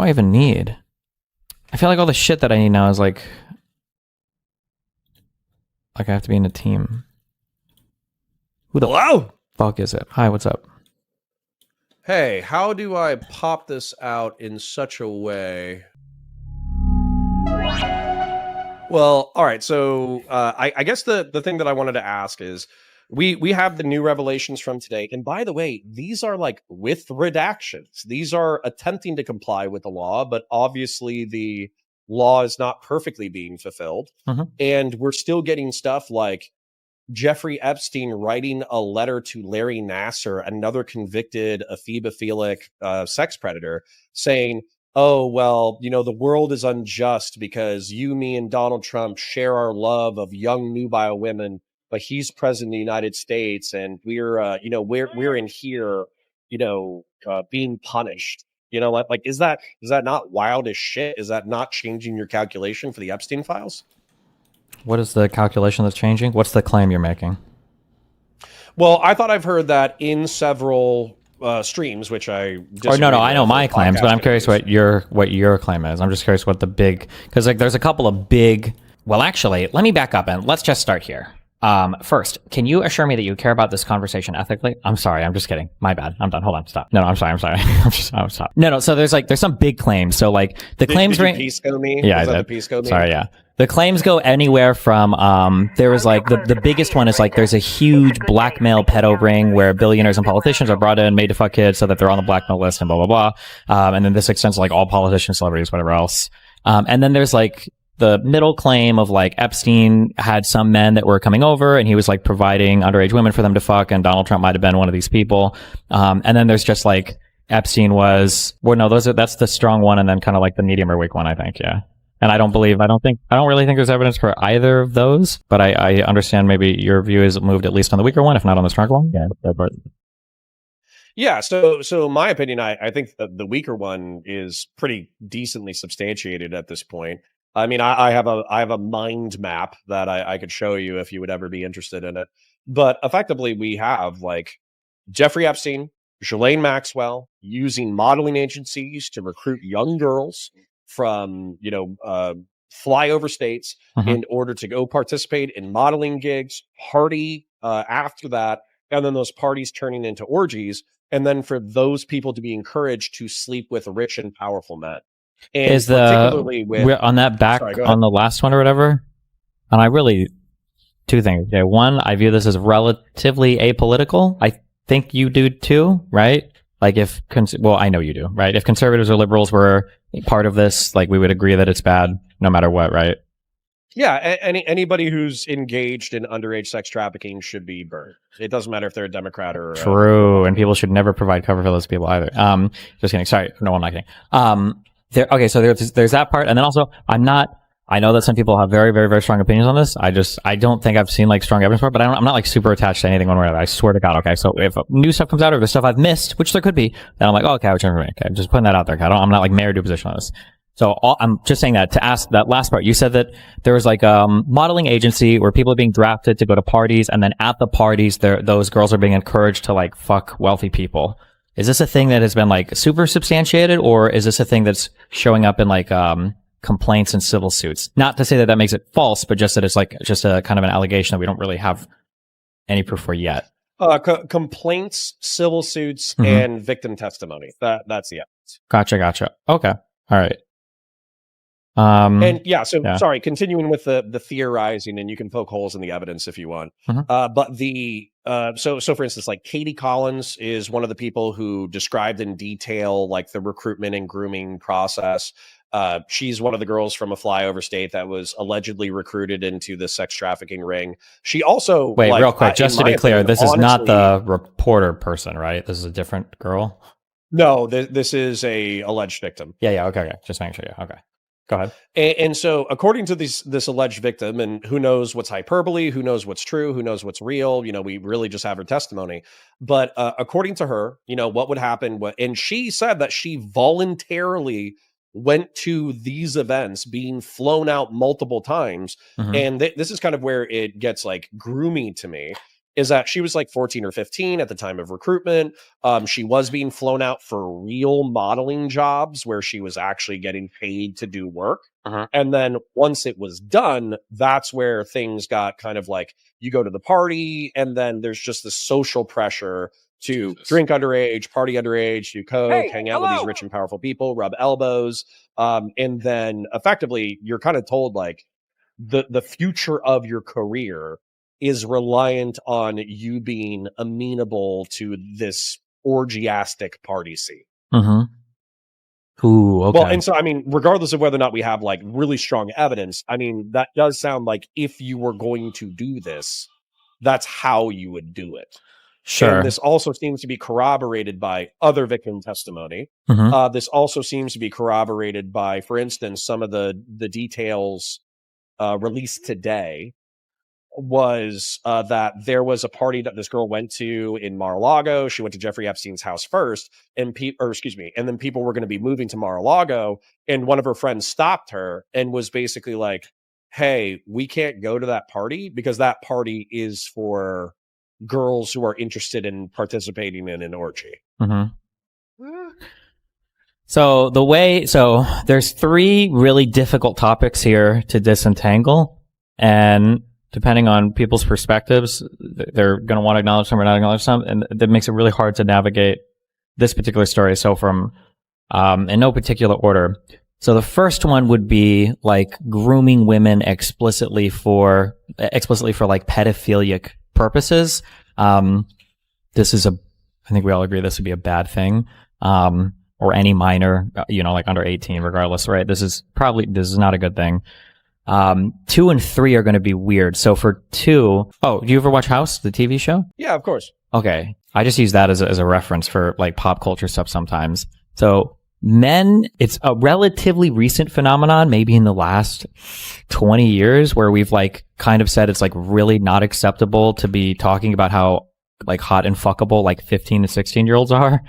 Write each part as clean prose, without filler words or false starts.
I even need? I feel like all the shit that I need now is like I have to be in a team. Who the fuck is it? Hi, what's up? Hey, how do I pop this out in such a way? Well, all right. So I guess the thing that I wanted to ask is we have the new revelations from today. And by the way, these are like with redactions. These are attempting to comply with the law, but obviously the law is not perfectly being fulfilled. And we're still getting stuff like Jeffery Epstein writing a letter to Larry Nassar, another convicted ephebophilic sex predator, saying, oh, well, you know, the world is unjust because you, me, and Donald Trump share our love of young nubile women, but he's president of the United States and we're in here, being punished. Like is that not wild as shit? Is that not changing your calculation for the Epstein files? What is the calculation that's changing? What's the claim you're making? Well, I thought I've heard that in several streams, which I I know my claims, but I'm curious what your claim is. I'm just curious what the big, because like there's a couple of big. Well, actually, let me back up and let's just start here. First, can you assure me that you care about this conversation ethically? I'm sorry, I'm just kidding. My bad. I'm done. Hold on, stop. No, I'm sorry. I'm stop. No. So there's some big claims. So like the claims. Did you Pisco me? Yeah, was that the Pisco me? Sorry, yeah. The claims go anywhere from, there was like, the biggest one is like, there's a huge blackmail pedo ring where billionaires and politicians are brought in, made to fuck kids so that they're on the blackmail list and blah, blah, blah. And then this extends to like all politicians, celebrities, whatever else. And then there's like the middle claim of like Epstein had some men that were coming over and he was like providing underage women for them to fuck, and Donald Trump might have been one of these people. And then there's just like Epstein was, that's the strong one, and then kind of like the medium or weak one, I think, yeah. And I don't really think there's evidence for either of those, but I understand maybe your view is moved at least on the weaker one, if not on the stronger one. Yeah. So my opinion, I think the weaker one is pretty decently substantiated at this point. I mean, I have a mind map that I could show you if you would ever be interested in it. But effectively, we have like Jeffrey Epstein, Ghislaine Maxwell using modeling agencies to recruit young girls from flyover states in order to go participate in modeling gigs, party after that, and then those parties turning into orgies, and then for those people to be encouraged to sleep with rich and powerful men. And is particularly on that back on the last one or whatever, and I really two things. Okay, one, I view this as relatively apolitical. I think you do too, right? Like I know you do, right? If conservatives or liberals were part of this, like we would agree that it's bad no matter what, right? Yeah, anybody who's engaged in underage sex trafficking should be burned. It doesn't matter if they're a Democrat or true, and people should never provide cover for those people either. Just kidding. Sorry, no, I'm not kidding. So there's that part, and then also I know that some people have very, very, very strong opinions on this. I don't think I've seen like strong evidence for it, but I'm not like super attached to anything one way or another. I swear to God. Okay. So if new stuff comes out or the stuff I've missed, which there could be, then I'm like, oh, okay, whichever way. Okay. Just putting that out there. Okay? I'm not like married to a position on this. So I'm just saying that to ask that last part. You said that there was like a modeling agency where people are being drafted to go to parties, and then at the parties, those girls are being encouraged to like fuck wealthy people. Is this a thing that has been like super substantiated, or is this a thing that's showing up in like, complaints and civil suits? Not to say that makes it false, but just that it's like just a kind of an allegation that we don't really have any proof for yet. Complaints, civil suits, and victim testimony. That's the evidence. Gotcha. Okay. All right. Sorry, continuing with the theorizing, and you can poke holes in the evidence if you want. But so for instance, like Katie Collins is one of the people who described in detail like the recruitment and grooming process. She's one of the girls from a flyover state that was allegedly recruited into the sex trafficking ring. She also real quick, just to be clear, this is not the reporter person, right? This is a different girl. No, this is a alleged victim. Yeah. Okay. Just making sure. Yeah. Okay. Go ahead. And so according to this alleged victim, and who knows what's hyperbole, who knows what's true, who knows what's real, we really just have her testimony. But according to her, what would happen, and she said that she voluntarily went to these events, being flown out multiple times. And this is kind of where it gets like groomy to me, is that she was like 14 or 15 at the time of recruitment. She was being flown out for real modeling jobs where she was actually getting paid to do work. And then once it was done, that's where things got kind of like, you go to the party and then there's just the social pressure to drink underage, party underage, do coke, hang out with these rich and powerful people, rub elbows. And then effectively you're kind of told like the future of your career is reliant on you being amenable to this orgiastic party scene. Ooh, okay. Well, and so, I mean, regardless of whether or not we have like really strong evidence, I mean, that does sound like if you were going to do this, that's how you would do it. Sure. And this also seems to be corroborated by other victim testimony. This also seems to be corroborated by, for instance, some of the details released today was that there was a party that this girl went to in Mar-a-Lago. She went to Jeffrey Epstein's house first, and then people were going to be moving to Mar-a-Lago, and one of her friends stopped her and was basically like, "Hey, we can't go to that party because that party is for girls who are interested in participating in an orgy." So there's 3 really difficult topics here to disentangle, and depending on people's perspectives, they're going to want to acknowledge some or not acknowledge some, and that makes it really hard to navigate this particular story. So from, in no particular order. So the first one would be like grooming women explicitly for like pedophilic purposes. This is I think we all agree this would be a bad thing. Or any minor, like under 18, regardless, right? This is not a good thing. 2 and 3 are going to be weird. So for 2, do you ever watch House, the TV show? Yeah, of course. Okay. I just use that as a reference for like pop culture stuff sometimes. So men, it's a relatively recent phenomenon, maybe in the last 20 years, where we've like kind of said it's like really not acceptable to be talking about how like hot and fuckable like 15 to 16-year-olds are.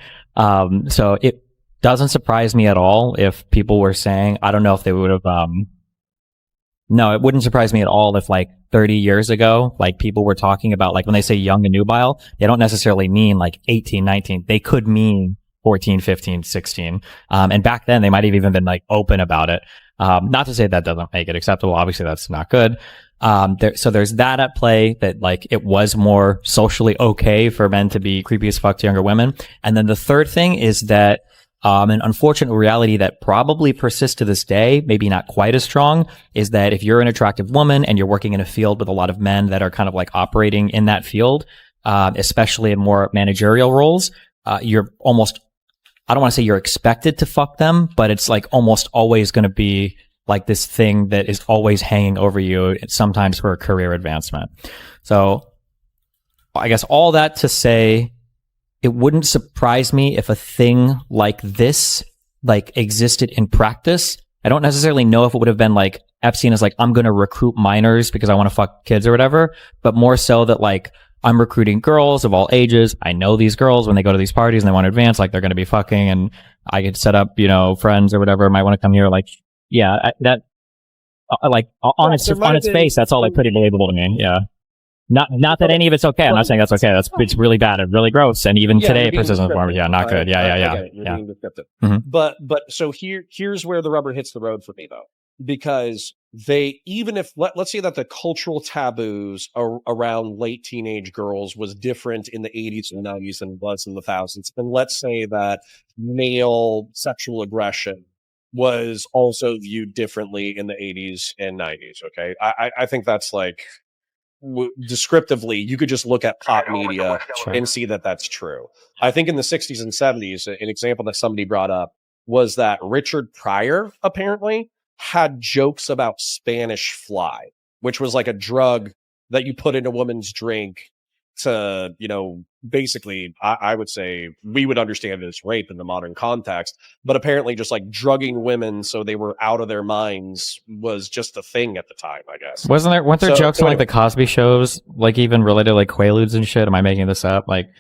So it doesn't surprise me at all if people were saying, I don't know if they would have, no, it wouldn't surprise me at all if like 30 years ago, like people were talking about like when they say young and nubile, they don't necessarily mean like 18, 19. They could mean 14, 15, 16. And back then they might have even been like open about it. Not to say that doesn't make it acceptable. Obviously that's not good. So there's that at play, that like it was more socially okay for men to be creepy as fuck to younger women. And then the third thing is that an unfortunate reality that probably persists to this day, maybe not quite as strong, is that if you're an attractive woman and you're working in a field with a lot of men that are kind of like operating in that field, especially in more managerial roles, you're almost, I don't want to say you're expected to fuck them, but it's like almost always going to be like this thing that is always hanging over you, sometimes for a career advancement. So I guess all that to say, it wouldn't surprise me if a thing like this like existed in practice. I don't necessarily know if it would have been like Epstein is like, I'm going to recruit minors because I want to fuck kids or whatever, but more so that like I'm recruiting girls of all ages. I know these girls when they go to these parties and they want to advance, like they're going to be fucking, and I could set up, friends or whatever might want to come here. Like, yeah, on its face, that's all like pretty believable to me. Yeah. Not that any of it's okay. I'm not saying that's okay. It's really bad and really gross. And even today, persistent form, not good. Yeah. Being descriptive. But so here's where the rubber hits the road for me though, because even if let's say that the cultural taboos around late teenage girls was different in the 80s and 90s than it was in the thousands, and let's say that male sexual aggression was also viewed differently in the 80s and 90s. Okay, I think that's like. Descriptively, you could just look at pop media and see that that's true. I think in the 60s and 70s, an example that somebody brought up was that Richard Pryor apparently had jokes about Spanish fly, which was like a drug that you put in a woman's drink to, basically, I would say we would understand it as rape in the modern context, but apparently just like drugging women so they were out of their minds was just a thing at the time, I guess. Weren't there jokes on like the Cosby shows, like even related to like Quaaludes and shit? Am I making this up? Like,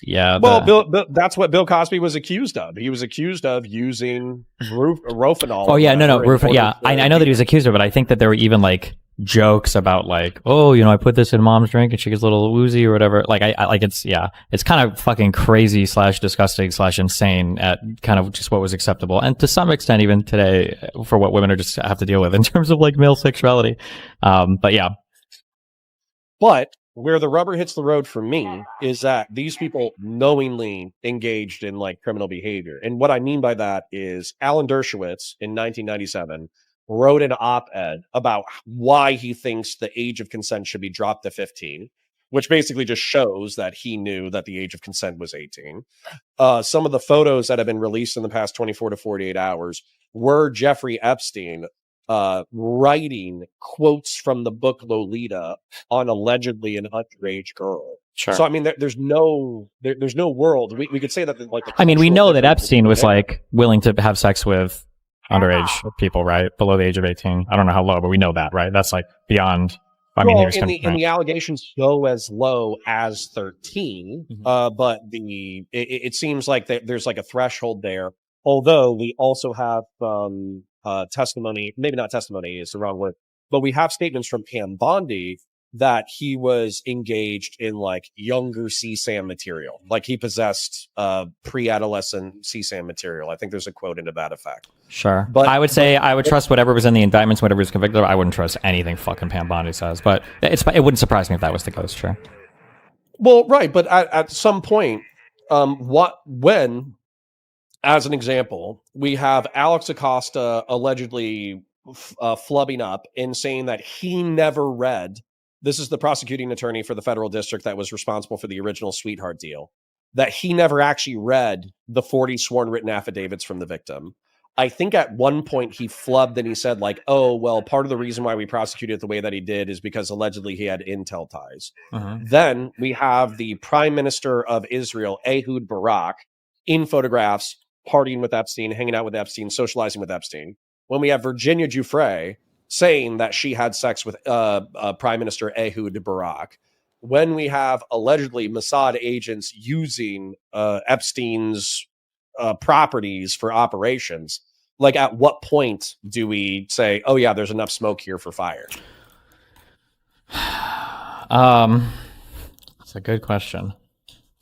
yeah. Well, that's what Bill Cosby was accused of. He was accused of using Rofinol. Oh yeah, no, Rofinol. Yeah, I know that he was accused of it, but I think that there were even like jokes about like, oh, you know, I put this in mom's drink and she gets a little woozy or whatever. Like I like it's kind of fucking crazy / disgusting / insane at kind of just what was acceptable, and to some extent even today for what women are just have to deal with in terms of like male sexuality. But yeah. But where the rubber hits the road for me is that these people knowingly engaged in like criminal behavior. And what I mean by that is Alan Dershowitz in 1997 wrote an op-ed about why he thinks the age of consent should be dropped to 15, which basically just shows that he knew that the age of consent was 18. Some of the photos that have been released in the past 24 to 48 hours were Jeffrey Epstein writing quotes from the book Lolita on allegedly an underage girl. Sure. So I mean, there's no world we could say that like. I mean, we know that Epstein was like willing to have sex with underage people, right, below the age of 18. I don't know how low, but we know that, right? That's like beyond. I mean, well, and the allegations go as low as 13, but it seems like there's like a threshold there. Although we also have testimony, maybe not testimony is the wrong word, but we have statements from Pam Bondi that he was engaged in like younger CSAM material, like he possessed pre-adolescent CSAM material. I think there's a quote into that effect. Sure, but I would say I would trust whatever was in the indictments, whatever was convicted of. I wouldn't trust anything fucking Pam Bondi says, but it wouldn't surprise me if that was the case. Sure. Well, right, but at some point, when, as an example, we have Alex Acosta allegedly flubbing up and saying that he never read. This is the prosecuting attorney for the federal district that was responsible for the original Sweetheart deal, that he never actually read the 40 sworn written affidavits from the victim. I think at one point he flubbed and he said like, oh, well, part of the reason why we prosecuted it the way that he did is because allegedly he had intel ties. Then we have the prime minister of Israel, Ehud Barak, in photographs, partying with Epstein, hanging out with Epstein, socializing with Epstein. When we have Virginia Giuffre saying that she had sex with Prime Minister Ehud Barak, when we have allegedly Mossad agents using Epstein's properties for operations, like at what point do we say, oh yeah, there's enough smoke here for fire? That's a good question.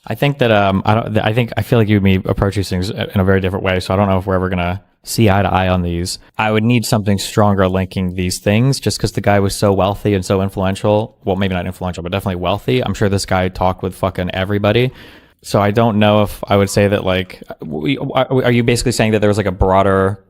I think that I feel like you and me approach these things in a very different way, so I don't know if we're ever gonna see eye to eye on these. I would need something stronger linking these things, just because the guy was so wealthy and so influential. Well, maybe not influential, but definitely wealthy. I'm sure this guy talked with fucking everybody. So I don't know if I would say that, like, are you basically saying that there was like a broader,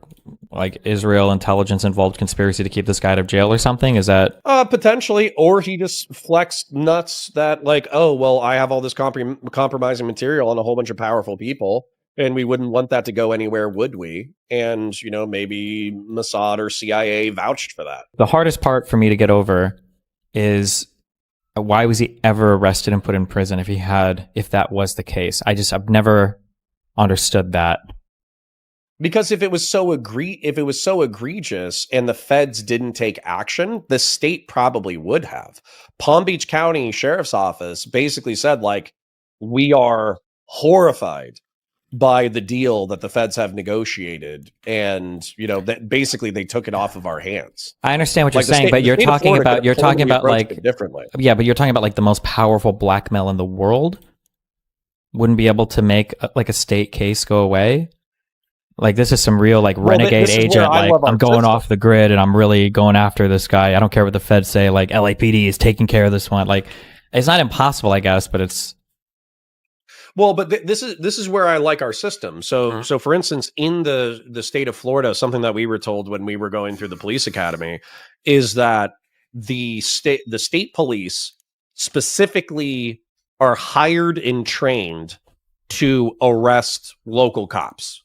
like, Israel intelligence involved conspiracy to keep this guy out of jail or something? Is that potentially, or he just flexed nuts that like, oh well, I have all this compromising material on a whole bunch of powerful people, and we wouldn't want that to go anywhere, would we? And you know, maybe Mossad or CIA vouched for that. The hardest part for me to get over is, why was he ever arrested and put in prison if that was the case? I've never understood that. Because if it was so egregious and the feds didn't take action, the state probably would have. Palm Beach County Sheriff's Office basically said, like, we are horrified by the deal that the feds have negotiated, and you know that basically they took it off of our hands. I understand what you're saying, but you're talking about like differently. Yeah, but you're talking about like the most powerful blackmail in the world wouldn't be able to make like a state case go away. Like, this is some real like renegade agent. Like, I'm going off the grid and I'm really going after this guy. I don't care what the feds say. Like, LAPD is taking care of this one. Like, it's not impossible, I guess, but it's. Well, but this is where I like our system. So so for instance, in the state of Florida, something that we were told when we were going through the police academy is that the state police specifically are hired and trained to arrest local cops.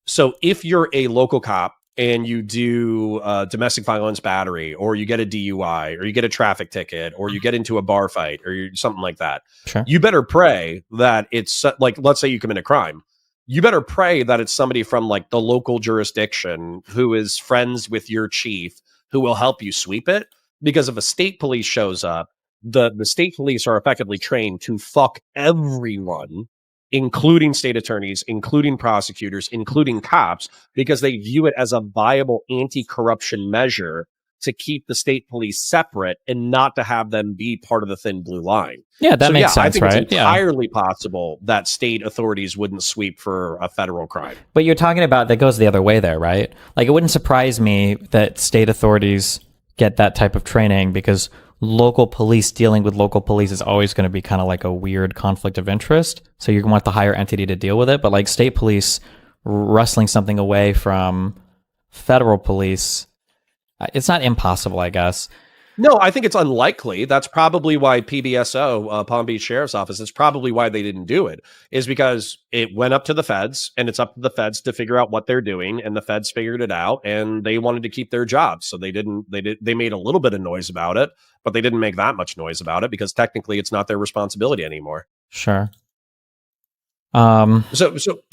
So if you're a local cop and you do domestic violence battery, or you get a DUI, or you get a traffic ticket, or you get into a bar fight, or something like that, sure, you better pray that it's like, let's say you commit a crime. You better pray that it's somebody from like the local jurisdiction who is friends with your chief, who will help you sweep it. Because if a state police shows up, the state police are effectively trained to fuck everyone, including state attorneys, including prosecutors, including cops, because they view it as a viable anti-corruption measure to keep the state police separate and not to have them be part of the thin blue line. Yeah, that makes sense, I think right? It's entirely possible that state authorities wouldn't sweep for a federal crime. But you're talking about that goes the other way there, right? Like, it wouldn't surprise me that state authorities get that type of training, because local police dealing with local police is always going to be kind of like a weird conflict of interest. So you want the higher entity to deal with it. But like state police wrestling something away from federal police, it's not impossible, I guess. No, I think it's unlikely. That's probably why PBSO, Palm Beach Sheriff's Office, it's probably why they didn't do it, is because it went up to the feds, and it's up to the feds to figure out what they're doing, and the feds figured it out, and they wanted to keep their jobs. So they made a little bit of noise about it, but they didn't make that much noise about it because technically it's not their responsibility anymore. Sure. So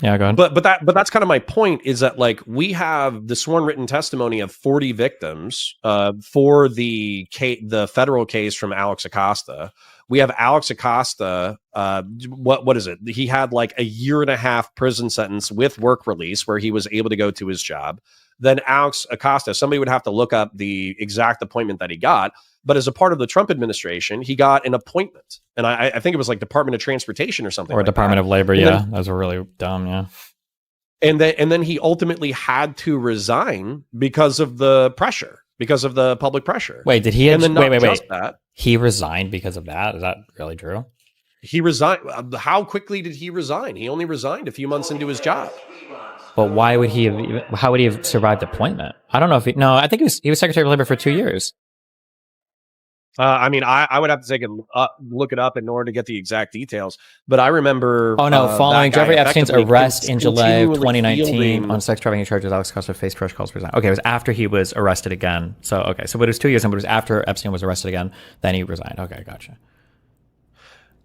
yeah, go ahead. But that's kind of my point, is that like we have the sworn written testimony of 40 victims for the federal case from Alex Acosta. We have Alex Acosta. What is it? He had like a 1.5-year prison sentence with work release where he was able to go to his job. Then Alex Acosta, somebody would have to look up the exact appointment that he got. But as a part of the Trump administration, he got an appointment. And I think it was like Department of Transportation or something. Or like Department that. of Labor, yeah. That was really dumb, yeah. And then he ultimately had to resign because of the pressure, because of the public pressure. Wait, did he? And then wait. That, he resigned because of that? Is that really true? He resigned. How quickly did he resign? He only resigned a few months into his job. But why would he have? How would he have survived appointment? I don't know if no. I think he was Secretary of Labor for 2 years. I mean, I would have to look it up in order to get the exact details. But I remember. Oh no! Following Jeffrey Epstein's arrest in July of 2019 on sex trafficking charges, Alex Acosta faced fresh calls for resign. Okay, it was after he was arrested again. So okay, so it was 2 years, but it was after Epstein was arrested again. Then he resigned. Okay, gotcha.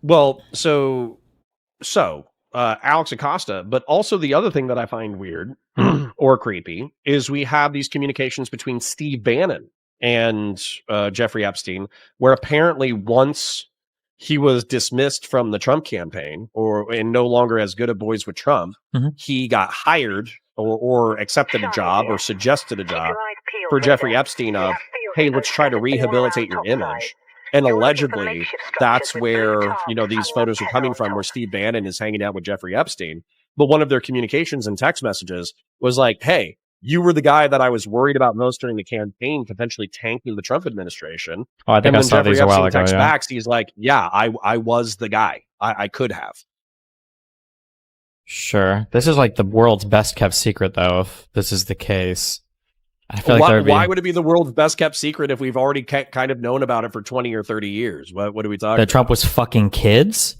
Well, so Alex Acosta, but also the other thing that I find weird or creepy is we have these communications between Steve Bannon and Jeffrey Epstein, where apparently once he was dismissed from the Trump campaign and no longer as good at boys with Trump, he got hired or accepted a job or suggested a job for Jeffrey Epstein of, hey, let's try to rehabilitate your image. And allegedly, that's where, these photos are coming from, where Steve Bannon is hanging out with Jeffrey Epstein. But one of their communications and text messages was like, hey, you were the guy that I was worried about most during the campaign, potentially tanking the Trump administration. Oh, I think I saw these a while ago. Yeah. Back, he's like, yeah, I was the guy. I could have. Sure. This is like the world's best kept secret, though, if this is the case. I feel like why would it be the world's best kept secret if we've already kind of known about it for 20 or 30 years? What are we talking about? That Trump was fucking kids?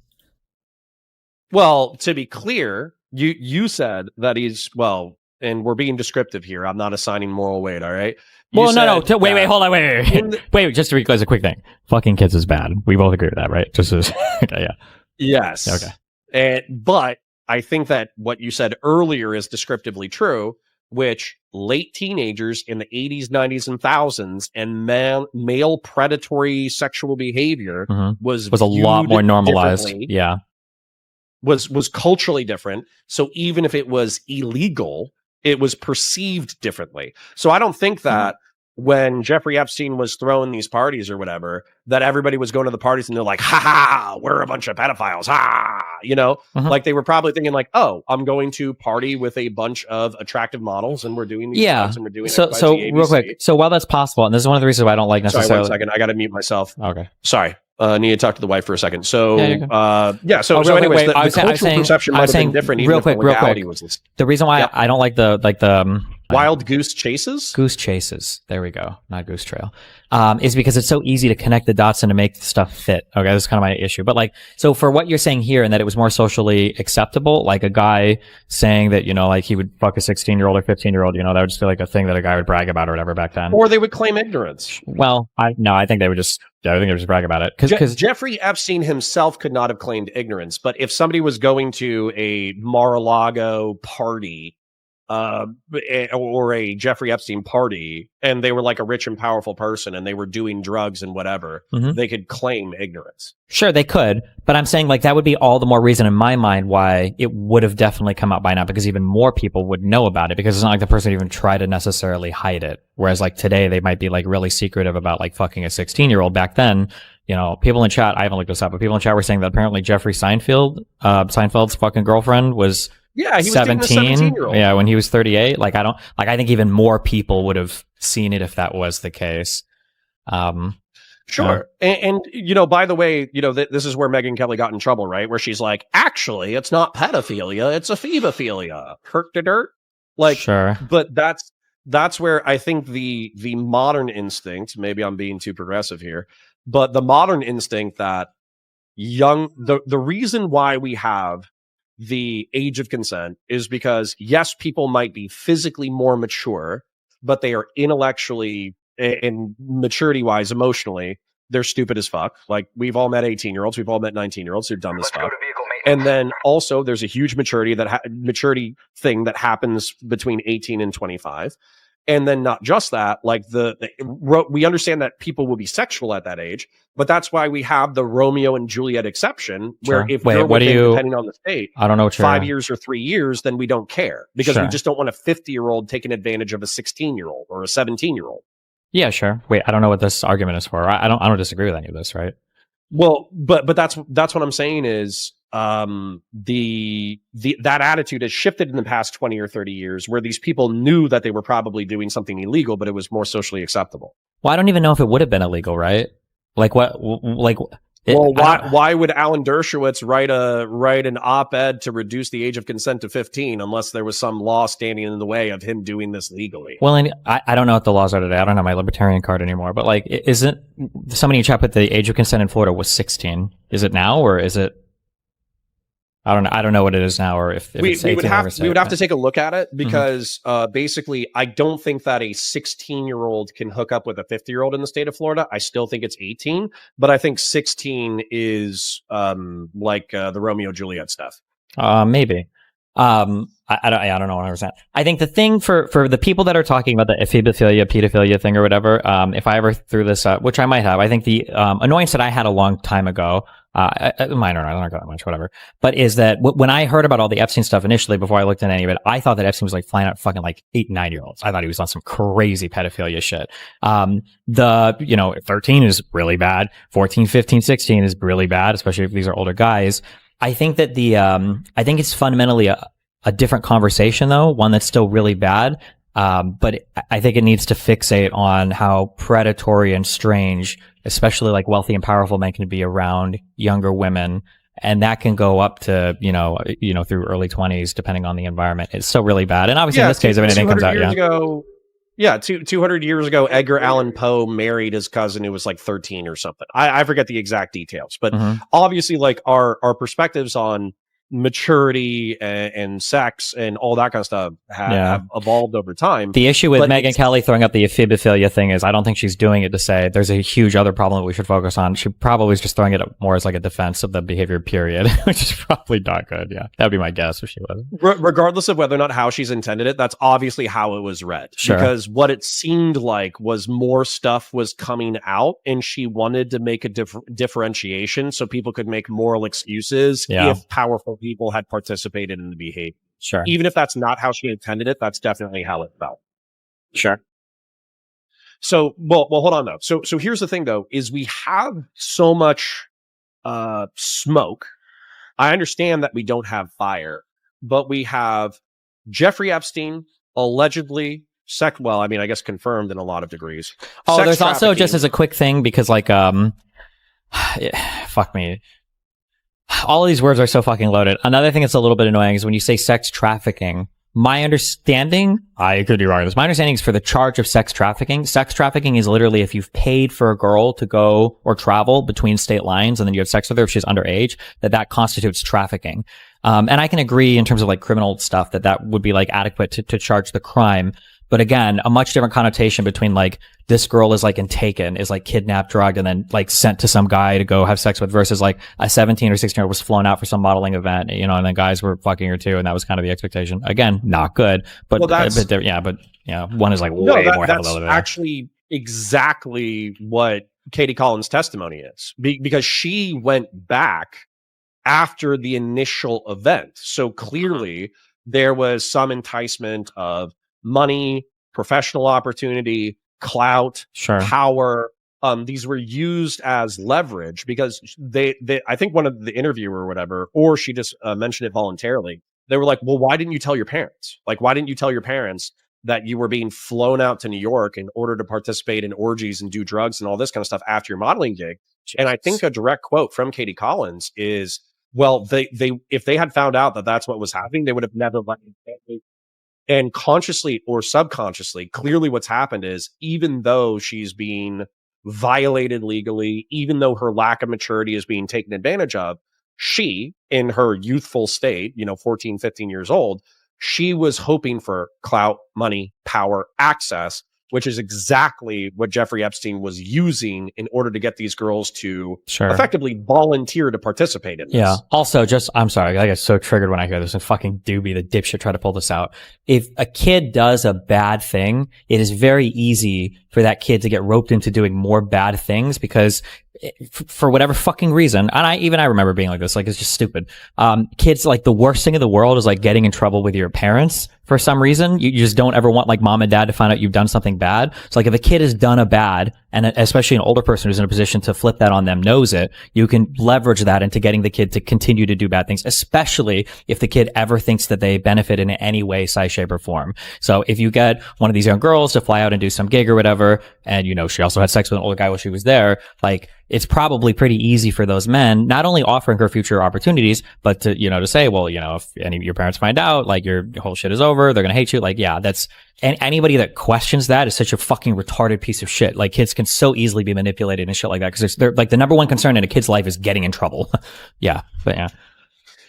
Well, to be clear, you said that he's, and we're being descriptive here. I'm not assigning moral weight, all right? Wait, hold on, wait, just to recognize a quick thing. Fucking kids is bad. We both agree with that, right? Just as, okay, yeah. Yes. Okay. But I think that what you said earlier is descriptively true, which late teenagers in the 80s, 90s, and 1000s and male predatory sexual behavior was a lot more normalized. Yeah. Was culturally different. So even if it was illegal, it was perceived differently. So I don't think that when Jeffrey Epstein was throwing these parties or whatever, that everybody was going to the parties and they're like, ha ha, we're a bunch of pedophiles. Ha, like they were probably thinking like, oh, I'm going to party with a bunch of attractive models and we're doing these things and we're doing so real quick. So while that's possible, and this is one of the reasons why I don't like necessarily. Sorry, 1 second. I got to mute myself. Okay. Sorry. Need to talk to the wife for a second. So, anyways, the cultural perception might have been different. Even if the legality was this. The reason why I don't like the wild goose chases. Goose chases. There we go. Not goose trail. Is because it's so easy to connect the dots and to make stuff fit. Okay, that's kind of my issue. But so for what you're saying here, and that it was more socially acceptable, like a guy saying that like he would fuck a 16-year-old or 15-year-old, that would just feel like a thing that a guy would brag about or whatever back then. Or they would claim ignorance. Well, I think they would just. Yeah, I think they would just brag about it. Because Jeffrey Epstein himself could not have claimed ignorance, but if somebody was going to a Mar-a-Lago party or a Jeffrey Epstein party, and they were like a rich and powerful person and they were doing drugs and whatever, they could claim ignorance. Sure, they could, but I'm saying like that would be all the more reason in my mind why it would have definitely come out by now, because even more people would know about it, because it's not like the person would even try to necessarily hide it. Whereas like today they might be like really secretive about like fucking a 16-year-old. Back then, you know, people in chat, I haven't looked this up, but people in chat were saying that apparently Jeffrey Seinfeld's fucking girlfriend was he was 17. 17-year-old. Yeah, when he was 38. Like I think even more people would have seen it if that was the case. Sure. And you know, by the way, you know, this is where Megyn Kelly got in trouble, right? Where she's like, actually, it's not pedophilia, it's a phebophilia. Kirk to dirt. Like, sure. But that's where I think the modern instinct, maybe I'm being too progressive here, but the modern instinct that the reason why we have the age of consent is because, yes, people might be physically more mature, but they are intellectually and maturity wise, emotionally, they're stupid as fuck. Like, we've all met 18-year-olds, we've all met 19-year-olds who've done this stuff. And then also there's a huge maturity thing that happens between 18 and 25. And then not just that, like we understand that people will be sexual at that age, but that's why we have the Romeo and Juliet exception, where if you're within, depending on the state, I don't know, 5 years or 3 years, then we don't care, because Sure. we just don't want a 50-year-old taking advantage of a 16-year-old or a 17-year-old. Yeah, sure. Wait, I don't know what this argument is for. I don't disagree with any of this, right? Well, but that's what I'm saying is that attitude has shifted in the past 20 or 30 years, where these people knew that they were probably doing something illegal, but it was more socially acceptable. Well, I don't even know if it would have been illegal, right? Like what? Like, why would Alan Dershowitz write an op-ed to reduce the age of consent to 15 unless there was some law standing in the way of him doing this legally? Well, and I don't know what the laws are today. I don't have my libertarian card anymore. But like, isn't somebody in chat put the age of consent in Florida was 16? Is it now, or is it? I don't know. I don't know what it is now, or if it's 18. We would have to take a look at it, because basically, I don't think that a 16-year-old can hook up with a 50-year-old in the state of Florida. I still think it's 18, but I think 16 is like the Romeo Juliet stuff. Maybe. I don't know 100%. I think the thing for the people that are talking about the ephebophilia, pedophilia thing or whatever, if I ever threw this up, which I might have, I think the annoyance that I had a long time ago, minor, I don't know that much, whatever, but is that when I heard about all the Epstein stuff initially, before I looked into any of it, I thought that Epstein was like flying out fucking like 8 and 9-year-olds. I thought he was on some crazy pedophilia shit. 13 is really bad. 14, 15, 16 is really bad, especially if these are older guys. I think that I think it's fundamentally a different conversation, though, one that's still really bad. But I think it needs to fixate on how predatory and strange, especially like wealthy and powerful men, can be around younger women. And that can go up to, through early 20s, depending on the environment. It's still really bad. And obviously in this case, if anything comes out, 200 years ago, Edgar Allan Poe married his cousin who was like 13 or something. I forget the exact details, but obviously, like our perspectives on maturity and sex and all that kind of stuff have evolved over time. The issue with Megyn Kelly throwing up the ephebophilia thing is I don't think she's doing it to say there's a huge other problem that we should focus on. She probably is just throwing it up more as like a defense of the behavior, period, which is probably not good. Yeah, that would be my guess if she was. Regardless of whether or not how she's intended it, that's obviously how it was read. Sure. Because what it seemed like was more stuff was coming out, and she wanted to make a differentiation so people could make moral excuses if powerful people had participated in the behavior. Sure. Even if that's not how she intended it, that's definitely how it felt. Sure. So, well, hold on though. So here's the thing though, is we have so much smoke. I understand that we don't have fire, but we have Jeffrey Epstein allegedly I guess confirmed in a lot of degrees. Oh, there's also, just as a quick thing, because like fuck me. All of these words are so fucking loaded. Another thing that's a little bit annoying is when you say sex trafficking. My understanding, I could be wrong on this, my understanding is for the charge of sex trafficking is literally if you've paid for a girl to go or travel between state lines and then you have sex with her if she's underage, that constitutes trafficking. And I can agree in terms of like criminal stuff that would be like adequate to charge the crime. But again, a much different connotation between like this girl is like taken, is like kidnapped, drugged, and then like sent to some guy to go have sex with, versus like a 17 or 16-year-old was flown out for some modeling event, you know, and then guys were fucking her too, and that was kind of the expectation. Again, not good, but Well, that's one is like way more that's heavily. actually exactly what Katie Collins' testimony is, because she went back after the initial event. So clearly there was some enticement of money, professional opportunity, clout, Sure. power. These were used as leverage because they I think one of the interviewer or whatever, or she just mentioned it voluntarily. They were like, well, why didn't you tell your parents? Like, why didn't you tell your parents that you were being flown out to New York in order to participate in orgies and do drugs and all this kind of stuff after your modeling gig? And I think a direct quote from Katie Collins is, well, they if they had found out that that's what was happening, they would have never let me. And consciously or subconsciously, clearly what's happened is, even though she's being violated legally, even though her lack of maturity is being taken advantage of, she, in her youthful state, 14, 15 years old, she was hoping for clout, money, power, access, which is exactly what Jeffrey Epstein was using in order to get these girls to effectively volunteer to participate in this. Yeah. Also, I'm sorry, I get so triggered when I hear this. And fucking Dooby, the dipshit, try to pull this out. If a kid does a bad thing, it is very easy for that kid to get roped into doing more bad things because for whatever fucking reason, and I remember being like this, like it's just stupid. Kids, like the worst thing in the world is like getting in trouble with your parents for some reason. You just don't ever want like mom and dad to find out you've done something bad. So like if a kid has done a bad, and especially an older person who's in a position to flip that on them knows it, you can leverage that into getting the kid to continue to do bad things, especially if the kid ever thinks that they benefit in any way, size, shape, or form. So if you get one of these young girls to fly out and do some gig or whatever, and she also had sex with an older guy while she was there, like it's probably pretty easy for those men, not only offering her future opportunities, but to say, well, if any of your parents find out, like your whole shit is over, they're going to hate you. Like, yeah, and anybody that questions that is such a fucking retarded piece of shit. Like kids can so easily be manipulated and shit like that because they're like the number one concern in a kid's life is getting in trouble. Yeah. But yeah.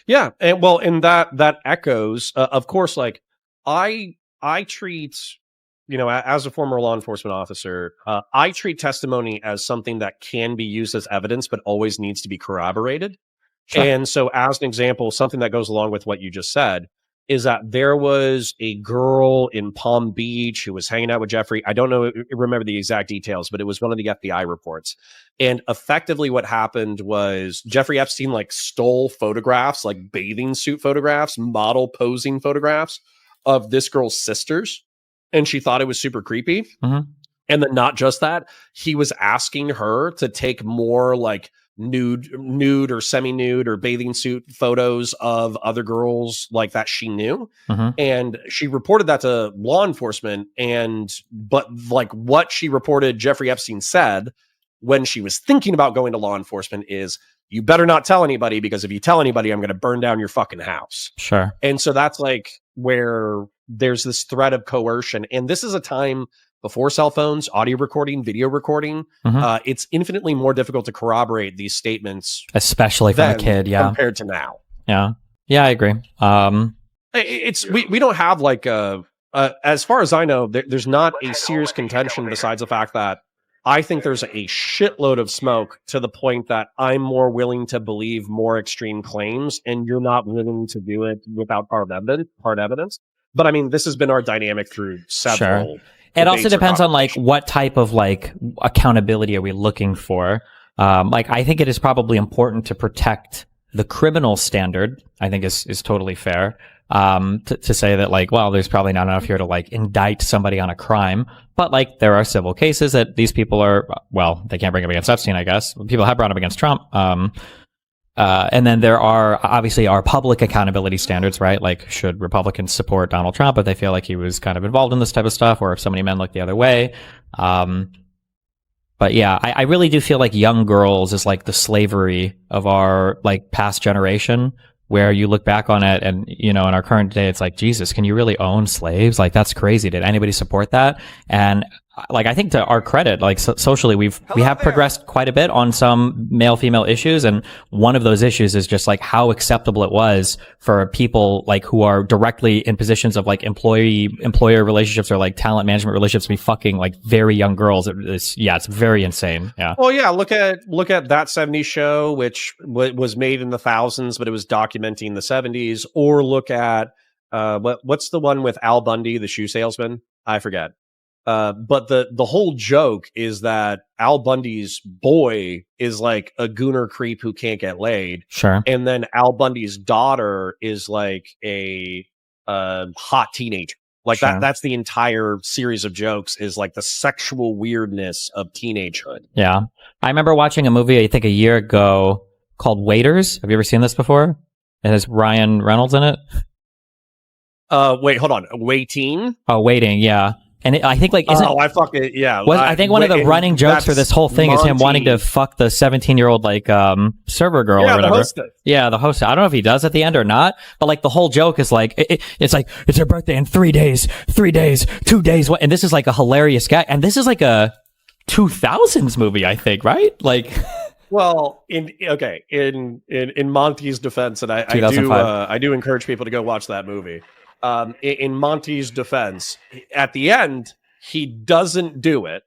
Yeah. And that echoes, of course, like I treat, as a former law enforcement officer, I treat testimony as something that can be used as evidence, but always needs to be corroborated. Sure. And so as an example, something that goes along with what you just said is that there was a girl in Palm Beach who was hanging out with Jeffrey. I don't remember the exact details, but it was one of the FBI reports. And effectively what happened was Jeffrey Epstein like stole photographs, like bathing suit photographs, model posing photographs of this girl's sisters. And she thought it was super creepy. Mm-hmm. And then not just that, he was asking her to take more like nude or semi-nude or bathing suit photos of other girls like that she knew. Mm-hmm. And she reported that to law enforcement. But like what she reported Jeffrey Epstein said when she was thinking about going to law enforcement is, you better not tell anybody, because if you tell anybody, I'm going to burn down your fucking house. Sure. And so that's like where there's this threat of coercion. And this is a time before cell phones, audio recording, video recording. Mm-hmm. It's infinitely more difficult to corroborate these statements, especially from a kid. Yeah, compared to now. Yeah, I agree. We don't have like as far as I know, there's not a serious contention besides the fact that I think there's a shitload of smoke to the point that I'm more willing to believe more extreme claims, and you're not willing to do it without hard evidence. But I mean, this has been our dynamic through several. Sure. It also depends on like what type of like accountability are we looking for. Like I think it is probably important to protect the criminal standard. I think is totally fair. To say that like, well, there's probably not enough here to like indict somebody on a crime, but like there are civil cases that these people are, well, they can't bring up against Epstein, I guess. People have brought up against Trump. And then there are obviously our public accountability standards, right? Like, should Republicans support Donald Trump if they feel like he was kind of involved in this type of stuff, or if so many men look the other way? But yeah, I really do feel like young girls is like the slavery of our like past generation, where you look back on it and, in our current day, it's like, Jesus, can you really own slaves? Like, that's crazy. Did anybody support that? And like, I think to our credit, like socially, we have progressed quite a bit on some male female issues, and one of those issues is just like how acceptable it was for people like who are directly in positions of like employer relationships or like talent management relationships to be fucking like very young girls. It's very insane. Yeah. Well, yeah. Look at That 70s Show, which was made in the thousands, but it was documenting the 70s. Or look at what's the one with Al Bundy, the shoe salesman? I forget. But the whole joke is that Al Bundy's boy is like a gooner creep who can't get laid. Sure. And then Al Bundy's daughter is like a hot teenager. Like Sure. that's the entire series of jokes, is like the sexual weirdness of teenagehood. Yeah. I remember watching a movie, I think a year ago, called Waiters. Have you ever seen this before? It has Ryan Reynolds in it. Wait, hold on. Waiting? Oh, Waiting, yeah. And I think like I fucking yeah. I think one of the running jokes for this whole thing is him wanting to fuck the 17-year-old like server girl or whatever. The host. I don't know if he does at the end or not, but like the whole joke is like it's like it's her birthday in 3 days, 2 days, and this is like a hilarious gag, and this is like a 2000s movie, I think, right? Like. Well, in Monty's defense, and I do encourage people to go watch that movie. In Monty's defense, at the end, he doesn't do it.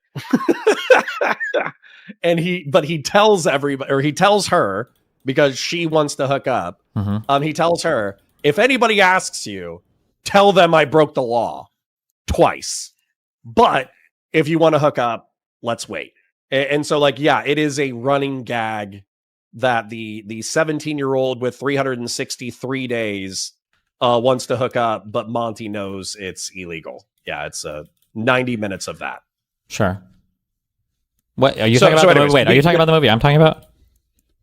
But he tells everybody, or he tells her, because she wants to hook up. Mm-hmm. He tells her, if anybody asks you, tell them I broke the law twice. But if you want to hook up, let's wait. And so, like, yeah, it is a running gag that the 17-year-old with 363 days wants to hook up, but Monty knows it's illegal. Yeah, it's 90 minutes of that. Sure. What are you talking about? Anyways, wait, are you talking about the movie I'm talking about?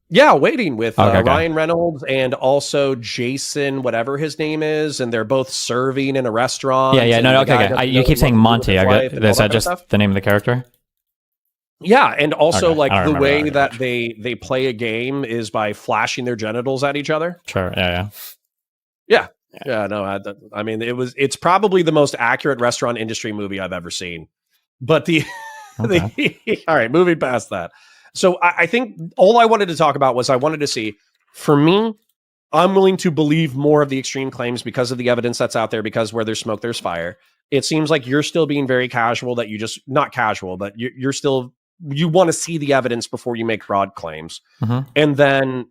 Yeah, Waiting with Ryan Reynolds and also Jason, whatever his name is, and they're both serving in a restaurant. Yeah. No, okay. You keep saying Monty. Is that just the name of the character? Yeah, and also like the way that they play a game is by flashing their genitals at each other. Sure. Yeah. Yeah, no, I mean, it's probably the most accurate restaurant industry movie I've ever seen. But all right, moving past that. So I think all I wanted to talk about was I wanted to see, for me, I'm willing to believe more of the extreme claims because of the evidence that's out there, because where there's smoke, there's fire. It seems like you're still being very casual, that not casual, but you're still, you want to see the evidence before you make broad claims. Mm-hmm. And then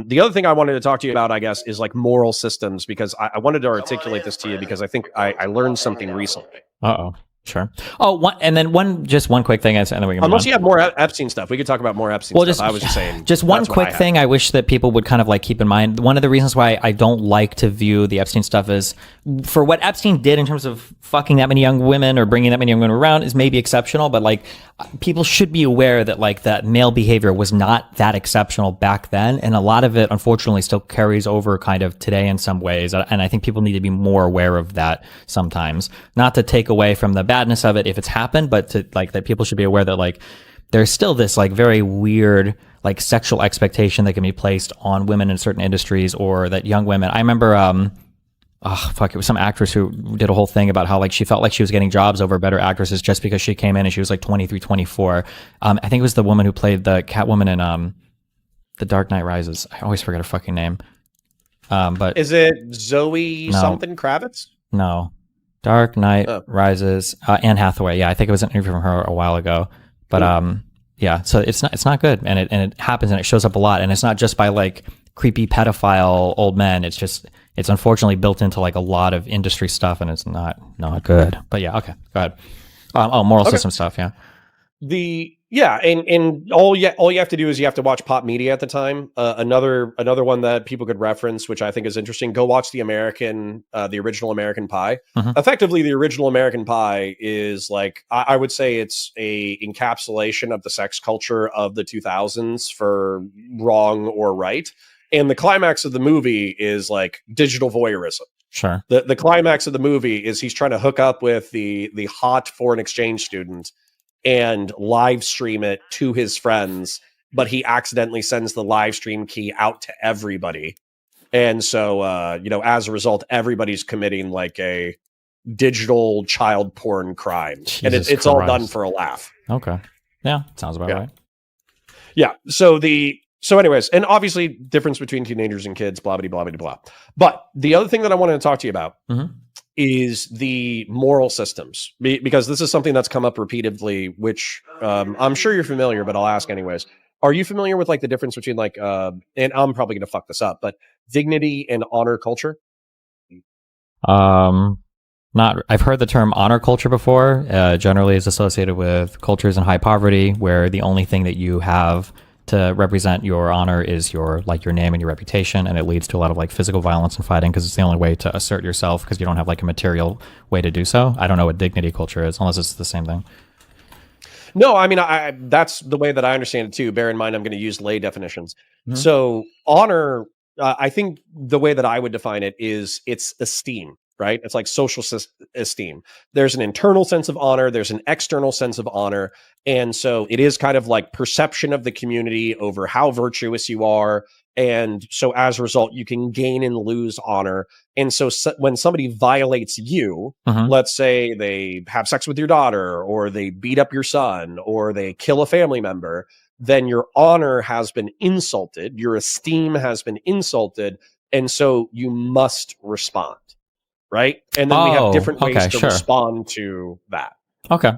the other thing I wanted to talk to you about, I guess, is like moral systems, because I wanted to articulate this to you because I think I learned something recently. Uh-oh. Sure. Oh, and then one quick thing, and then we can unless you have more Epstein stuff, we could talk about more Epstein stuff. I was just saying, just one quick thing I wish that people would kind of like keep in mind. One of the reasons why I don't like to view the Epstein stuff is, for what Epstein did in terms of fucking that many young women or bringing that many young women around, is maybe exceptional, but like people should be aware that like that male behavior was not that exceptional back then, and a lot of it unfortunately still carries over kind of today in some ways, and I think people need to be more aware of that sometimes. Not to take away from the badness of it if it's happened, but to like that people should be aware that like there's still this like very weird like sexual expectation that can be placed on women in certain industries, or that young women. I remember it was some actress who did a whole thing about how like she felt like she was getting jobs over better actresses just because she came in and she was like 23, 24. I think it was the woman who played the Catwoman in The Dark Knight Rises. I always forget her fucking name. But is it Zoe something Kravitz? No. Dark Knight Rises. Anne Hathaway. Yeah, I think it was an interview from her a while ago. But yeah, so it's not good, and it happens, and it shows up a lot, and it's not just by like creepy pedophile old men. It's unfortunately built into like a lot of industry stuff, and it's not good. But yeah, okay, go ahead. Moral system stuff. Yeah. And all you have to do is you have to watch pop media at the time. Another one that people could reference, which I think is interesting, go watch the original American Pie. Mm-hmm. Effectively, the original American Pie is like, I would say it's a encapsulation of the sex culture of the 2000s, for wrong or right. And the climax of the movie is like digital voyeurism. Sure. The climax of the movie is he's trying to hook up with the hot foreign exchange student and live stream it to his friends, but he accidentally sends the live stream key out to everybody. And so, as a result, everybody's committing like a digital child porn crime. And Jesus it's all Christ. done for a laugh. Okay. Yeah, sounds about right. Yeah. So anyways, and obviously difference between teenagers and kids, blah, blah, blah, blah, blah. But the other thing that I wanted to talk to you about is the moral systems, because this is something that's come up repeatedly, which I'm sure you're familiar, but I'll ask anyways. Are you familiar with like the difference between like, and I'm probably going to fuck this up, but dignity and honor culture? Not. I've heard the term honor culture before. Generally, is associated with cultures in high poverty, where the only thing that you have to represent your honor is your name and your reputation, and it leads to a lot of like physical violence and fighting because it's the only way to assert yourself because you don't have like a material way to do so. I don't know what dignity culture is, unless it's the same thing. No, I mean, that's the way that I understand it too. Bear in mind, I'm going to use lay definitions. So honor, I think the way that I would define it is it's esteem, right? It's like social esteem. There's an internal sense of honor. There's an external sense of honor. And so it is kind of like perception of the community over how virtuous you are. And so as a result, you can gain and lose honor. And so when somebody violates you, let's say they have sex with your daughter, or they beat up your son, or they kill a family member, then your honor has been insulted. Your esteem has been insulted. And so you must respond. Right. And then we have different ways to respond to that. Okay.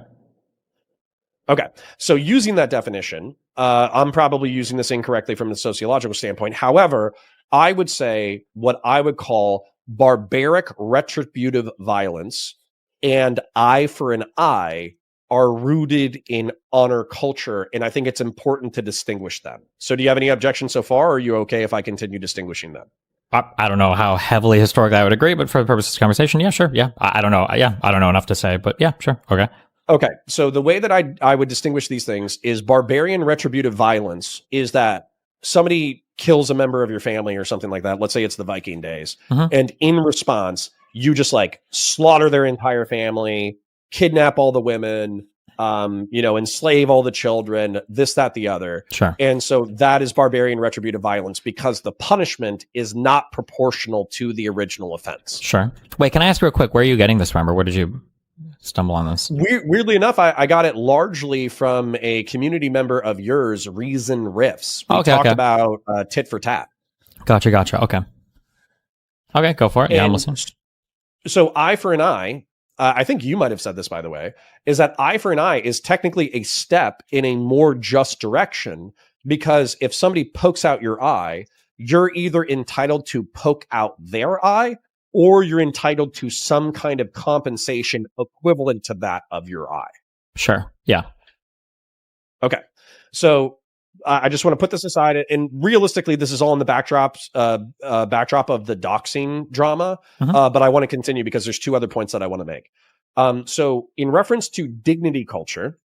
So using that definition, I'm probably using this incorrectly from the sociological standpoint. However, I would say what I would call barbaric retributive violence and eye for an eye are rooted in honor culture. And I think it's important to distinguish them. So do you have any objections so far? Or are you okay if I continue distinguishing them? I don't know how heavily historically I would agree, but for the purpose of this conversation, yeah, sure. Yeah. I don't know. Yeah. I don't know enough to say, but yeah, sure. Okay. So the way that I would distinguish these things is barbarian retributive violence is that somebody kills a member of your family or something like that. Let's say it's the Viking days. And in response, you just like slaughter their entire family, kidnap all the women, enslave all the children, this, that, the other. Sure. And so that is barbarian retributive violence because the punishment is not proportional to the original offense. Sure. Wait, can I ask real quick, where are you getting this from, or where did you stumble on this? Weirdly enough, I got it largely from a community member of yours, Reason Riffs. We talked about Tit For Tat. Gotcha. Okay, go for it. Yeah, I'm listening. So eye for an eye, I think you might have said this, by the way, is that eye for an eye is technically a step in a more just direction, because if somebody pokes out your eye, you're either entitled to poke out their eye, or you're entitled to some kind of compensation equivalent to that of your eye. Sure. Yeah. Okay. So I just want to put this aside, and realistically, this is all in the backdrop of the doxing drama. But I want to continue because there's two other points that I want to make. So in reference to dignity culture,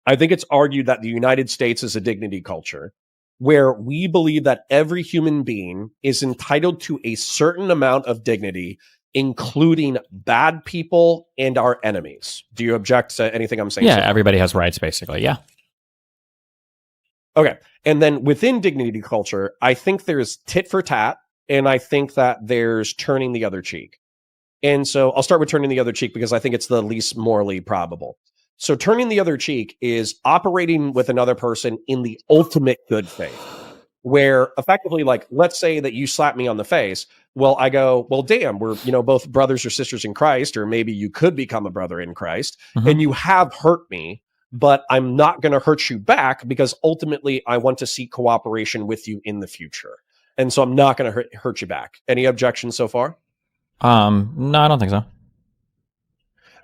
I think it's argued that the United States is a dignity culture where we believe that every human being is entitled to a certain amount of dignity, including bad people and our enemies. Do you object to anything I'm saying? Yeah, everybody has rights, basically. Yeah. Okay. And then within dignity culture, I think there's tit for tat, and I think that there's turning the other cheek. And so I'll start with turning the other cheek because I think it's the least morally probable. So turning the other cheek is operating with another person in the ultimate good faith, where effectively, like, let's say that you slap me on the face. Well, I go, well, damn, we're, both brothers or sisters in Christ, or maybe you could become a brother in Christ, and you have hurt me, but I'm not going to hurt you back because ultimately I want to seek cooperation with you in the future. And so I'm not going to hurt you back. Any objections so far? No, I don't think so.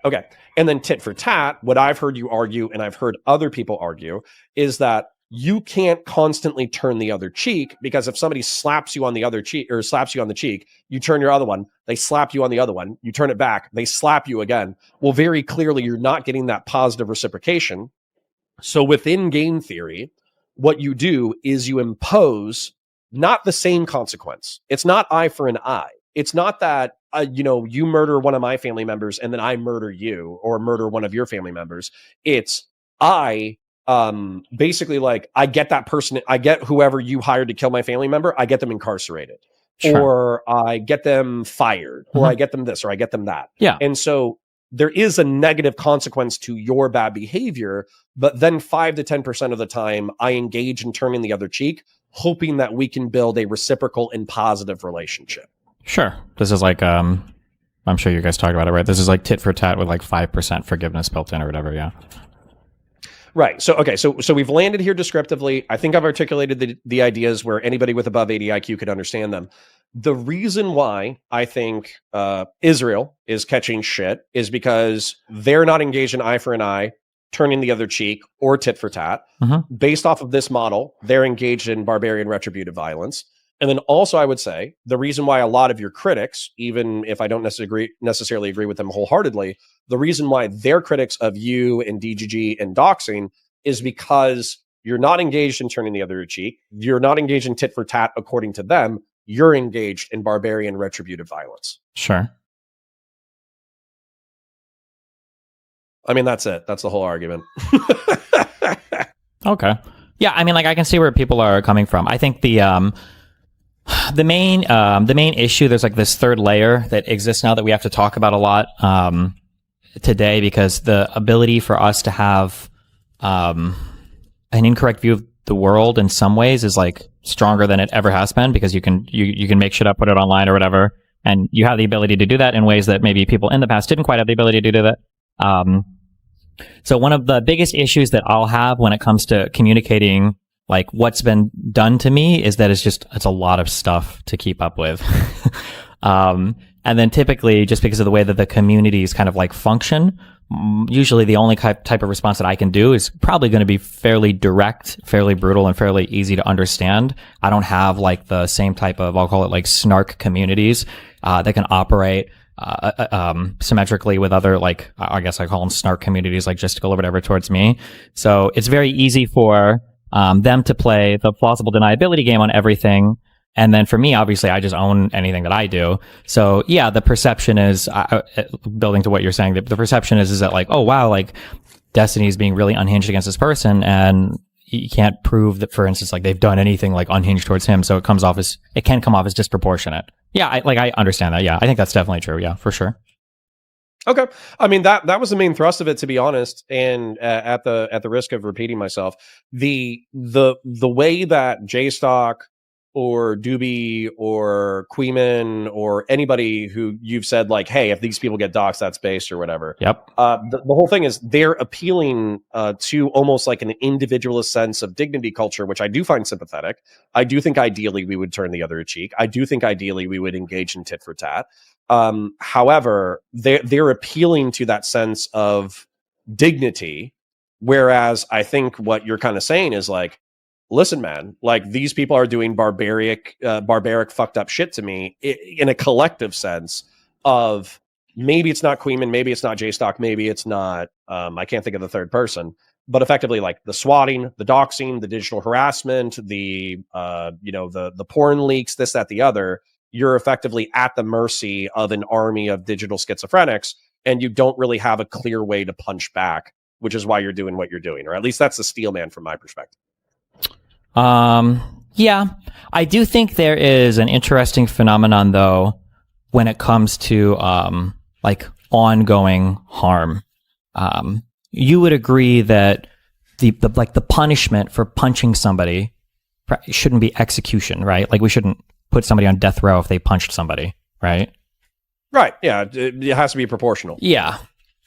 Okay. And then tit for tat, what I've heard you argue, and I've heard other people argue, is that you can't constantly turn the other cheek, because if somebody slaps you on the other cheek or slaps you on the cheek, you turn your other one, they slap you on the other one, you turn it back, they slap you again. Well, very clearly, you're not getting that positive reciprocation. So within game theory, what you do is you impose not the same consequence. It's not eye for an eye. It's not that, you murder one of my family members and then I murder you, or murder one of your family members. It's basically like, I get that person, I get whoever you hired to kill my family member, I get them incarcerated. or I get them fired, or I get them this, or I get them that. Yeah. And so there is a negative consequence to your bad behavior, but then 5 to 10% of the time I engage in turning the other cheek, hoping that we can build a reciprocal and positive relationship. Sure. This is like, I'm sure you guys talked about it, right? This is like tit for tat with like 5% forgiveness built in or whatever. Yeah. Right. So, okay. So we've landed here descriptively. I think I've articulated the ideas where anybody with above 80 IQ could understand them. The reason why I think Israel is catching shit is because they're not engaged in eye for an eye, turning the other cheek, or tit for tat. Based off of this model, they're engaged in barbarian retributive violence. And then also, I would say the reason why a lot of your critics, even if I don't necessarily agree with them wholeheartedly, the reason why they're critics of you and DGG and doxing is because you're not engaged in turning the other cheek. You're not engaged in tit for tat according to them. You're engaged in barbarian retributive violence. Sure. I mean, that's it. That's the whole argument. Okay. Yeah. I mean, like, I can see where people are coming from. I think the main issue, there's like this third layer that exists now that we have to talk about a lot today, because the ability for us to have an incorrect view of the world in some ways is like stronger than it ever has been, because you can make shit up, put it online or whatever, and you have the ability to do that in ways that maybe people in the past didn't quite have the ability to do that. So one of the biggest issues that I'll have when it comes to communicating like what's been done to me is that it's a lot of stuff to keep up with. And then typically, just because of the way that the communities kind of like function, usually the only type of response that I can do is probably going to be fairly direct, fairly brutal, and fairly easy to understand. I don't have like the same type of, I'll call it like snark communities that can operate symmetrically with other, like, I guess I call them snark communities like Jstlk or whatever towards me. So it's very easy for them to play the plausible deniability game on everything. And then for me, obviously, I just own anything that I do. So yeah, the perception is, building to what you're saying, the perception is that like, oh wow, like Destiny is being really unhinged against this person, and you can't prove that, for instance, like they've done anything like unhinged towards him. So it can come off as disproportionate. Yeah, I understand that. Yeah, I think that's definitely true. Yeah, for sure. Okay. I mean, that was the main thrust of it, to be honest. And at the risk of repeating myself, the way that Jstlk or Dooby or Queeman or anybody who you've said like, hey, if these people get doxxed, that's based or whatever. Yep. The whole thing is they're appealing to almost like an individualist sense of dignity culture, which I do find sympathetic. I do think ideally we would turn the other cheek. I do think ideally we would engage in tit for tat. However, they're appealing to that sense of dignity, whereas I think what you're kind of saying is like, listen, man, like these people are doing barbaric, fucked up shit to me in a collective sense of maybe it's not Queeman, maybe it's not Jstlk, maybe it's not, I can't think of the third person, but effectively like the swatting, the doxing, the digital harassment, the porn leaks, this, that, the other. You're effectively at the mercy of an army of digital schizophrenics, and you don't really have a clear way to punch back, which is why you're doing what you're doing, or at least that's the steel man from my perspective. Yeah, I do think there is an interesting phenomenon though, when it comes to, like ongoing harm. You would agree that the punishment for punching somebody shouldn't be execution, right? Like we shouldn't put somebody on death row if they punched somebody, right? Right. Yeah. It has to be proportional. Yeah.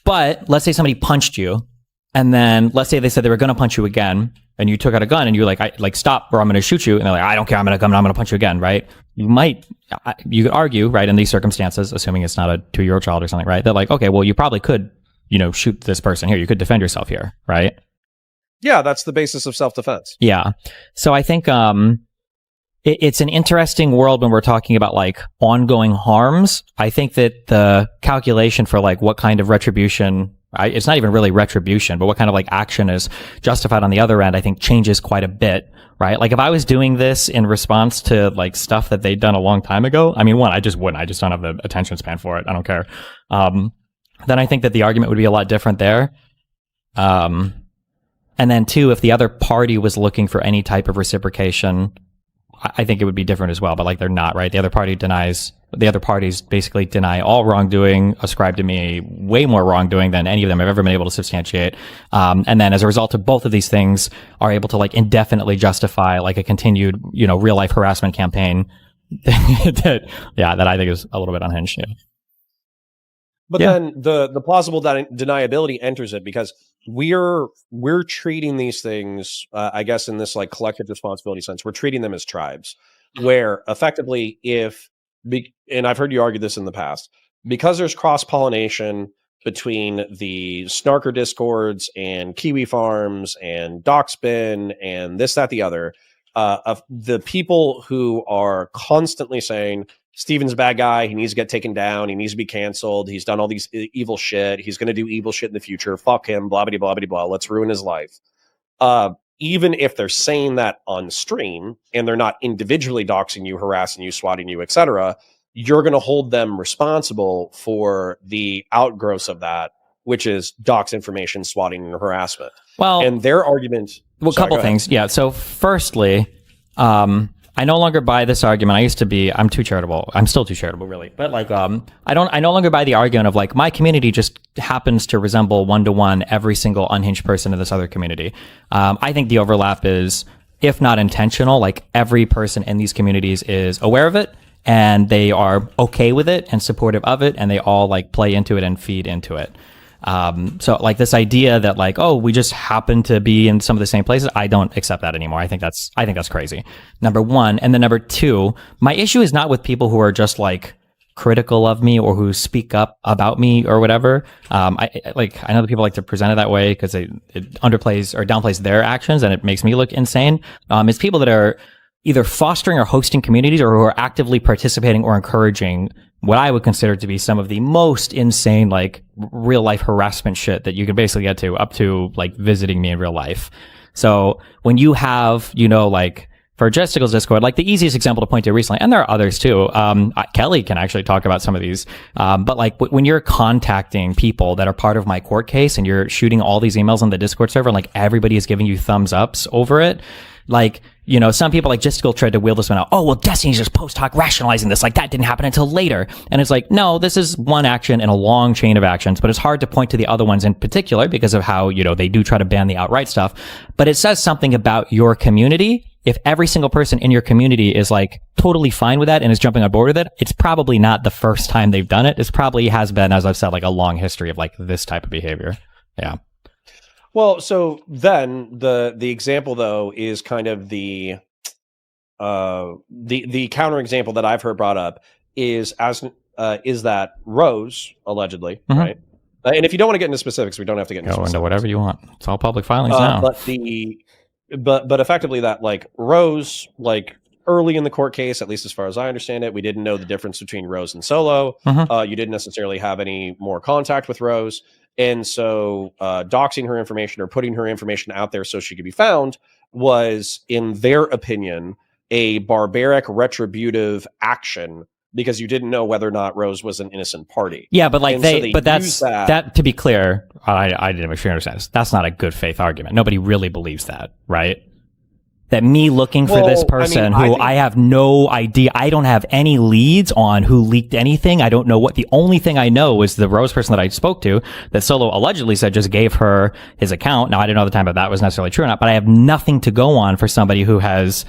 But let's say somebody punched you, and then let's say they said they were going to punch you again, and you took out a gun and you're like, stop, or I'm going to shoot you. And they're like, I don't care. I'm going to punch you again. Right. You could argue, right, in these circumstances, assuming it's not a 2-year-old child or something, right, that like, okay, well, you probably could, shoot this person here. You could defend yourself here. Right. Yeah. That's the basis of self-defense. Yeah. So I think, it's an interesting world when we're talking about like ongoing harms. I think that the calculation for like what kind of retribution, it's not even really retribution, but what kind of like action is justified on the other end, I think changes quite a bit, right? Like if I was doing this in response to like stuff that they'd done a long time ago, I mean, one, I just wouldn't. I just don't have the attention span for it. I don't care. Then I think that the argument would be a lot different there. And then two, if the other party was looking for any type of reciprocation, I think it would be different as well, but like they're not, right? The other parties basically deny all wrongdoing, ascribe to me way more wrongdoing than any of them have ever been able to substantiate. And then as a result of both of these things are able to like indefinitely justify like a continued, real life harassment campaign that I think is a little bit unhinged. Yeah. But then the plausible deniability enters it because we're treating these things, I guess, in this like collective responsibility sense. We're treating them as tribes, where effectively, and I've heard you argue this in the past, because there's cross pollination between the Snarker discords and Kiwi farms and Docspin and this, that, the other, of the people who are constantly saying, Steven's a bad guy. He needs to get taken down. He needs to be canceled. He's done all these evil shit. He's going to do evil shit in the future. Fuck him. Blah, blah, blah, blah, blah. Let's ruin his life. Even if they're saying that on stream and they're not individually doxing you, harassing you, swatting you, etc., you're going to hold them responsible for the outgrowths of that, which is dox information, swatting, and harassment. Well, and their argument. Well, a couple things. Yeah. So firstly, I no longer buy this argument. I'm too charitable. I'm still too charitable, really. But like, I no longer buy the argument of like, my community just happens to resemble 1-to-1 every single unhinged person in this other community. I think the overlap is, if not intentional, like every person in these communities is aware of it and they are okay with it and supportive of it. And they all like play into it and feed into it. So like this idea that like, oh, we just happen to be in some of the same places. I don't accept that anymore. I think that's crazy. Number one. And then number two, my issue is not with people who are just like critical of me or who speak up about me or whatever. I know that people like to present it that way because it underplays or downplays their actions and it makes me look insane. It's people that are either fostering or hosting communities or who are actively participating or encouraging what I would consider to be some of the most insane, like real life harassment shit that you can basically get to, up to like visiting me in real life. So when you have, like for Jstlk's Discord, like the easiest example to point to recently, and there are others too. Kelly can actually talk about some of these. But like when you're contacting people that are part of my court case and you're shooting all these emails on the Discord server and like everybody is giving you thumbs ups over it, like, some people like Jstlk tried to wheel this one out. Oh, well, Destiny's just post hoc rationalizing this. Like that didn't happen until later. And it's like, no, this is one action in a long chain of actions, but it's hard to point to the other ones in particular because of how, they do try to ban the outright stuff. But it says something about your community. If every single person in your community is like totally fine with that and is jumping on board with it, it's probably not the first time they've done it. It's probably has been, as I've said, like a long history of like this type of behavior. Yeah. Well, so then the example though is kind of the counter example that I've heard brought up is that Rose allegedly, right? And if you don't want to get into specifics, we don't have to get into specifics. Into whatever you want. It's all public filings now. But effectively that like Rose, like early in the court case, at least as far as I understand it, we didn't know the difference between Rose and Solo. You didn't necessarily have any more contact with Rose. And so doxing her information or putting her information out there so she could be found was, in their opinion, a barbaric retributive action because you didn't know whether or not Rose was an innocent party. Yeah, but like that to be clear, I didn't make sure you understand this. That's not a good faith argument. Nobody really believes that, right? That me looking for this person I have no idea. I don't have any leads on who leaked anything. I don't know what. The only thing I know is the Rose person that I spoke to that Solo allegedly said just gave her his account. Now, I didn't know at the time if that was necessarily true or not, but I have nothing to go on for somebody who has,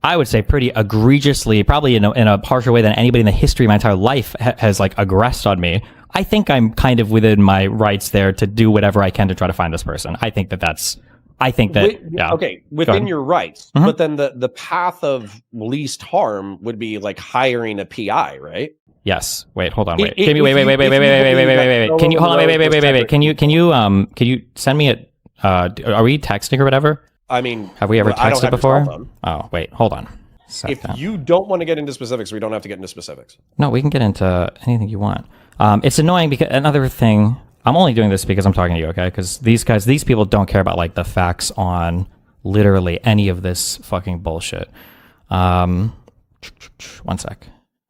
I would say, pretty egregiously, probably in a harsher way than anybody in the history of my entire life has like aggressed on me. I think I'm kind of within my rights there to do whatever I can to try to find this person. I think within your rights, but then the path of least harm would be like hiring a PI, right? Yes. Wait. Hold on. Wait. Wait. Can you hold on? Wait. Can you send me it? Are we texting or whatever? I mean, have we ever texted before? Oh, wait. Hold on. If you don't want to get into specifics, we don't have to get into specifics. No, we can get into anything you want. It's annoying because another thing. I'm only doing this because I'm talking to you, okay? Because these people don't care about like the facts on literally any of this fucking bullshit. One sec.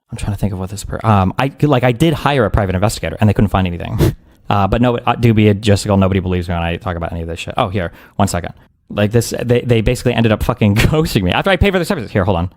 I'm trying to think of what this. I did hire a private investigator and they couldn't find anything. But no, Dooby and Jstlk, nobody believes me when I talk about any of this shit. Oh, here, 1 second. Like this, they basically ended up fucking ghosting me after I paid for the services. Here, hold on.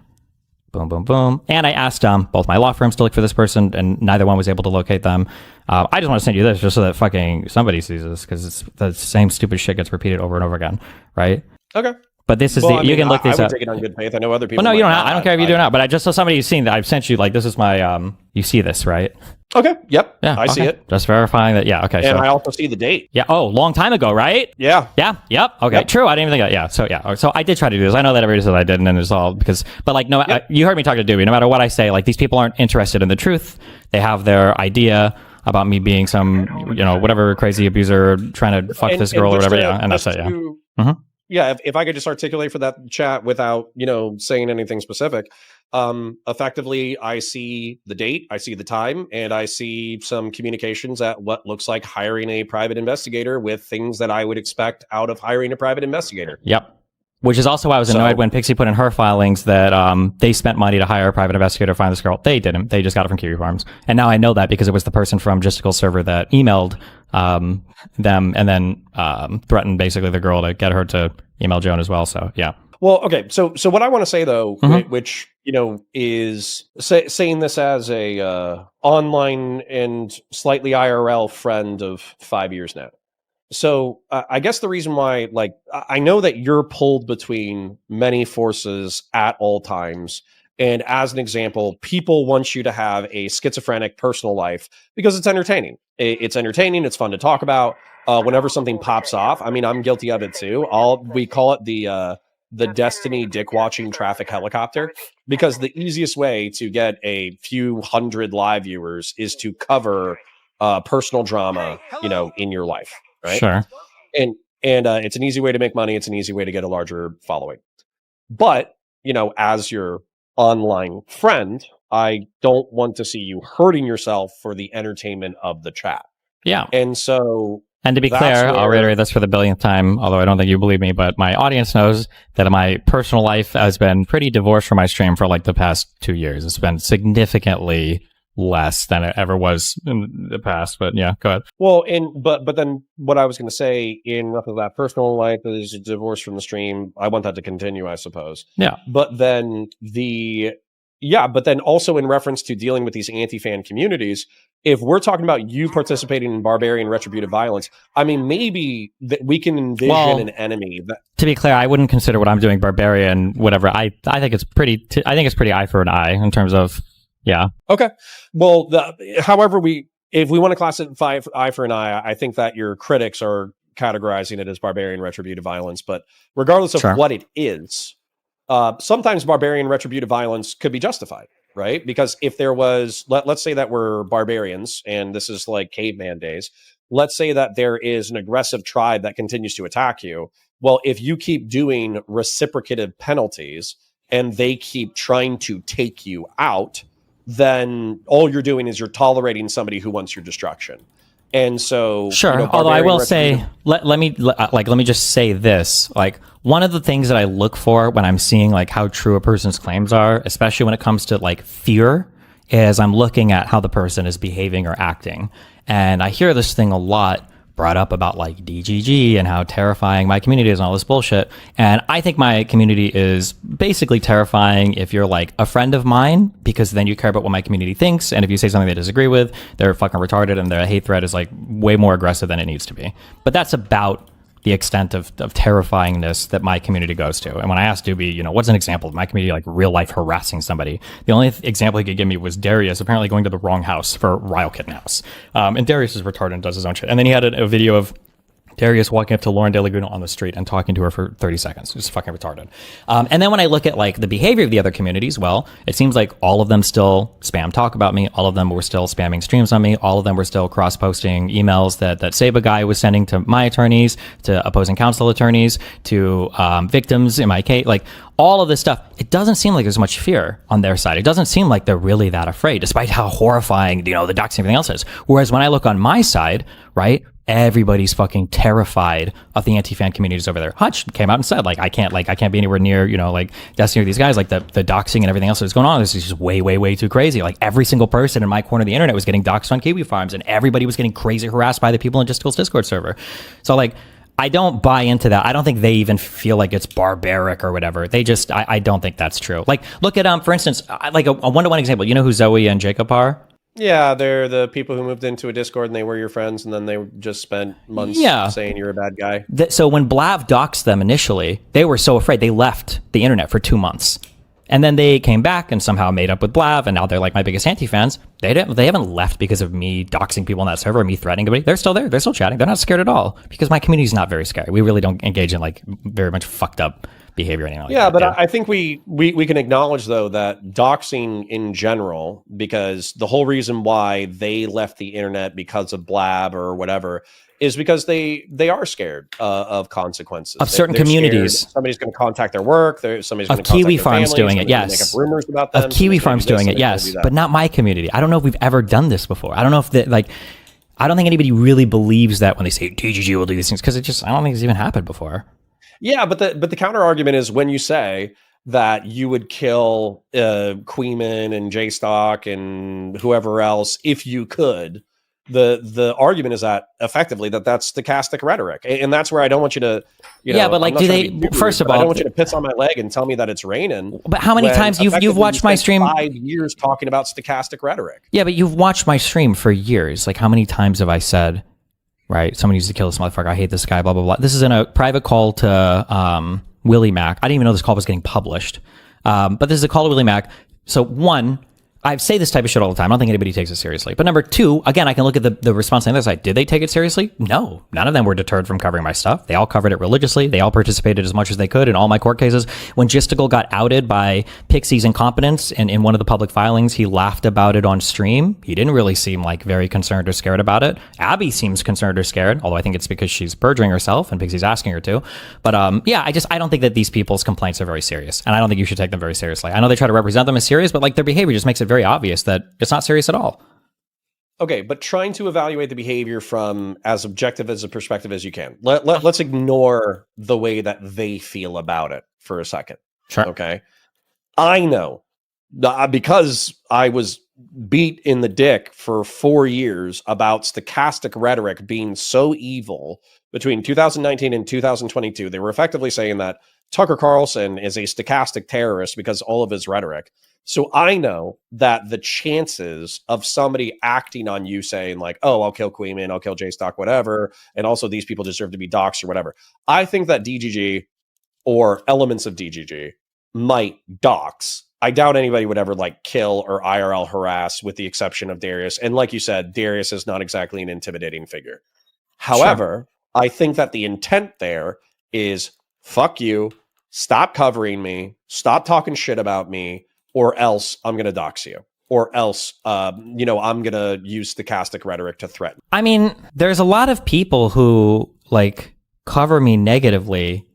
Boom, boom, boom. And I asked both my law firms to look for this person, and neither one was able to locate them. I just want to send you this just so that fucking somebody sees this, because it's the same stupid shit gets repeated over and over again, right? Okay. But this is you can look these I would up. take it on good faith. I know other people. Well, no, you don't. I don't care if you do or not. But I just saw somebody who's seen that. I've sent you, like, this is my. You see this, right? Okay. Yep. Yeah. I see it. Just verifying that. Yeah. Okay. And I also see the date. Yeah. Oh, long time ago, right? Yeah. Yeah. Yep. Okay. True. I didn't even think that. Yeah. So yeah. So I did try to do this. I know that everybody said I didn't, and it's all because. But like, no, you heard me talk to Dooby. No matter what I say, like, these people aren't interested in the truth. They have their idea about me being some, whatever crazy abuser trying to fuck this girl or whatever. Yeah. And that's it. Yeah. Mm-hmm. Yeah, if I could just articulate for that chat without, saying anything specific, effectively, I see the date, I see the time, and I see some communications at what looks like hiring a private investigator with things that I would expect out of hiring a private investigator. Yep. Which is also why I was annoyed when Pixie put in her filings that they spent money to hire a private investigator to find this girl. They didn't. They just got it from Kiwi Farms. And now I know that because it was the person from Jstlk server that emailed them and then threatened basically the girl to get her to email Joan as well. So, yeah. Well, okay. So what I want to say, though, which, is saying this as a online and slightly IRL friend of 5 years now. So I guess the reason why, like, I know that you're pulled between many forces at all times. And as an example, people want you to have a schizophrenic personal life because it's entertaining. It's entertaining. It's fun to talk about. Whenever something pops off, I mean, I'm guilty of it too. We call it the Destiny dick watching traffic helicopter, because the easiest way to get a few hundred live viewers is to cover personal drama, in your life. Right. Sure. And it's an easy way to make money. It's an easy way to get a larger following. But, as your online friend, I don't want to see you hurting yourself for the entertainment of the chat. Yeah. And so. And to be clear, I'll reiterate this for the billionth time, although I don't think you believe me, but my audience knows that my personal life has been pretty divorced from my stream for like the past 2 years. It's been significantly less than it ever was in the past, but yeah, go ahead. Well, but then what I was going to say in roughly that personal life is a divorce from the stream. I want that to continue, I suppose. Yeah. But then also in reference to dealing with these anti-fan communities, if we're talking about you participating in barbarian retributive violence, I mean, maybe that we can envision an enemy that. To be clear, I wouldn't consider what I'm doing barbarian, whatever. I think it's pretty eye for an eye in terms of. Yeah. Okay. Well, if we want to classify eye for an eye, I think that your critics are categorizing it as barbarian retributive violence. But regardless of what it is, sometimes barbarian retributive violence could be justified, right? Because if there was, let's say that we're barbarians and this is like caveman days. Let's say that there is an aggressive tribe that continues to attack you. Well, if you keep doing reciprocative penalties and they keep trying to take you out, then all you're doing is you're tolerating somebody who wants your destruction. And so, sure. Although I will say, let me just say this: like, one of the things that I look for when I'm seeing like how true a person's claims are, especially when it comes to like fear, is I'm looking at how the person is behaving or acting. And I hear this thing a lot brought up about like DGG and how terrifying my community is and all this bullshit. And I think my community is basically terrifying if you're like a friend of mine, because then you care about what my community thinks. And if you say something they disagree with, they're fucking retarded and their hate threat is like way more aggressive than it needs to be. But that's about the extent of terrifyingness that my community goes to. And when I asked Dooby, what's an example of my community like real life harassing somebody? The only example he could give me was Darius apparently going to the wrong house for Ryle Kitten House. And Darius is retarded and does his own shit. And then he had a video of Darius walking up to Lauren De Laguna on the street and talking to her for 30 seconds. It's fucking retarded. And then when I look at like the behavior of the other communities, well, it seems like all of them still spam talk about me. All of them were still spamming streams on me. All of them were still cross-posting emails that Saba guy was sending to my attorneys, to opposing counsel attorneys, to victims in my case. Like all of this stuff, it doesn't seem like there's much fear on their side. It doesn't seem like they're really that afraid, despite how horrifying, the doxing and everything else is. Whereas when I look on my side, right, everybody's fucking terrified of the anti-fan communities over there. Hutch came out and said, like, I can't be anywhere near, like Destiny or these guys, like the doxing and everything else that's going on. This is just way, way, way too crazy. Like every single person in my corner of the internet was getting doxed on Kiwi Farms and everybody was getting crazy harassed by the people in Jstlk's Discord server. So like, I don't buy into that. I don't think they even feel like it's barbaric or whatever. They just, I don't think that's true. Like, look at, for instance, like a one-to-one example. You know who Zoe and Jacob are? Yeah, they're the people who moved into a Discord and they were your friends, and then they just spent months saying you're a bad guy. So when Blav doxed them initially, they were so afraid they left the internet for 2 months. And then they came back and somehow made up with Blav, and now they're like my biggest anti-fans. They haven't left because of me doxing people on that server, or me threatening anybody. They're still there. They're still chatting. They're not scared at all because my community is not very scary. We really don't engage in like very much fucked up behavior or anything like that. Yeah, but I think we can acknowledge though that doxing in general, because the whole reason why they left the internet because of Blab or whatever is because they are scared of consequences of certain communities. Somebody's going to contact their work. Somebody's going to Kiwi contact Farms their doing it. Yes. Make up rumors about them. Of Kiwi Farms doing it. Yes, but not my community. I don't know if we've ever done this before. I don't know if I don't think anybody really believes that when they say DGG will do these things, because I don't think it's even happened before. Yeah, but the counter argument is when you say that you would kill Queeman and Jstlk and whoever else if you could. The argument is that effectively that's stochastic rhetoric, and that's where I don't want you to, but like, do they? First of all, I don't want you to piss on my leg and tell me that it's raining. But how many times you've watched my stream? 5 years talking about stochastic rhetoric. Yeah, but you've watched my stream for years. Like, how many times have I said, right? Someone needs to kill this motherfucker. I hate this guy. Blah blah blah. This is in a private call to Willie Mac. I didn't even know this call was getting published, but this is a call to Willie Mac. So one, I say this type of shit all the time. I don't think anybody takes it seriously. But number two, again, I can look at the response on the other side. Did they take it seriously? No. None of them were deterred from covering my stuff. They all covered it religiously. They all participated as much as they could in all my court cases. When Jstlk got outed by Pixie's incompetence in one of the public filings, he laughed about it on stream. He didn't really seem like very concerned or scared about it. Abby seems concerned or scared, although I think it's because she's perjuring herself and Pixie's asking her to. But I don't think that these people's complaints are very serious. And I don't think you should take them very seriously. I know they try to represent them as serious, but like their behavior just makes it very obvious that it's not serious at all. Okay, but trying to evaluate the behavior from as objective as a perspective as you can. Let's ignore the way that they feel about it for a second. Sure. Okay. I know because I was beat in the dick for 4 years about stochastic rhetoric being so evil between 2019 and 2022. They were effectively saying that Tucker Carlson is a stochastic terrorist because all of his rhetoric. So I know that the chances of somebody acting on you saying like, oh, I'll kill Queeman, I'll kill Jstlk, whatever, and also these people deserve to be doxxed or whatever. I think that DGG or elements of DGG might dox. I doubt anybody would ever like kill or IRL harass with the exception of Darius. And like you said, Darius is not exactly an intimidating figure. However, sure. I think that the intent there is fuck you, stop covering me, stop talking shit about me, or else I'm going to dox you, or else, I'm going to use stochastic rhetoric to threaten. I mean, there's a lot of people who like cover me negatively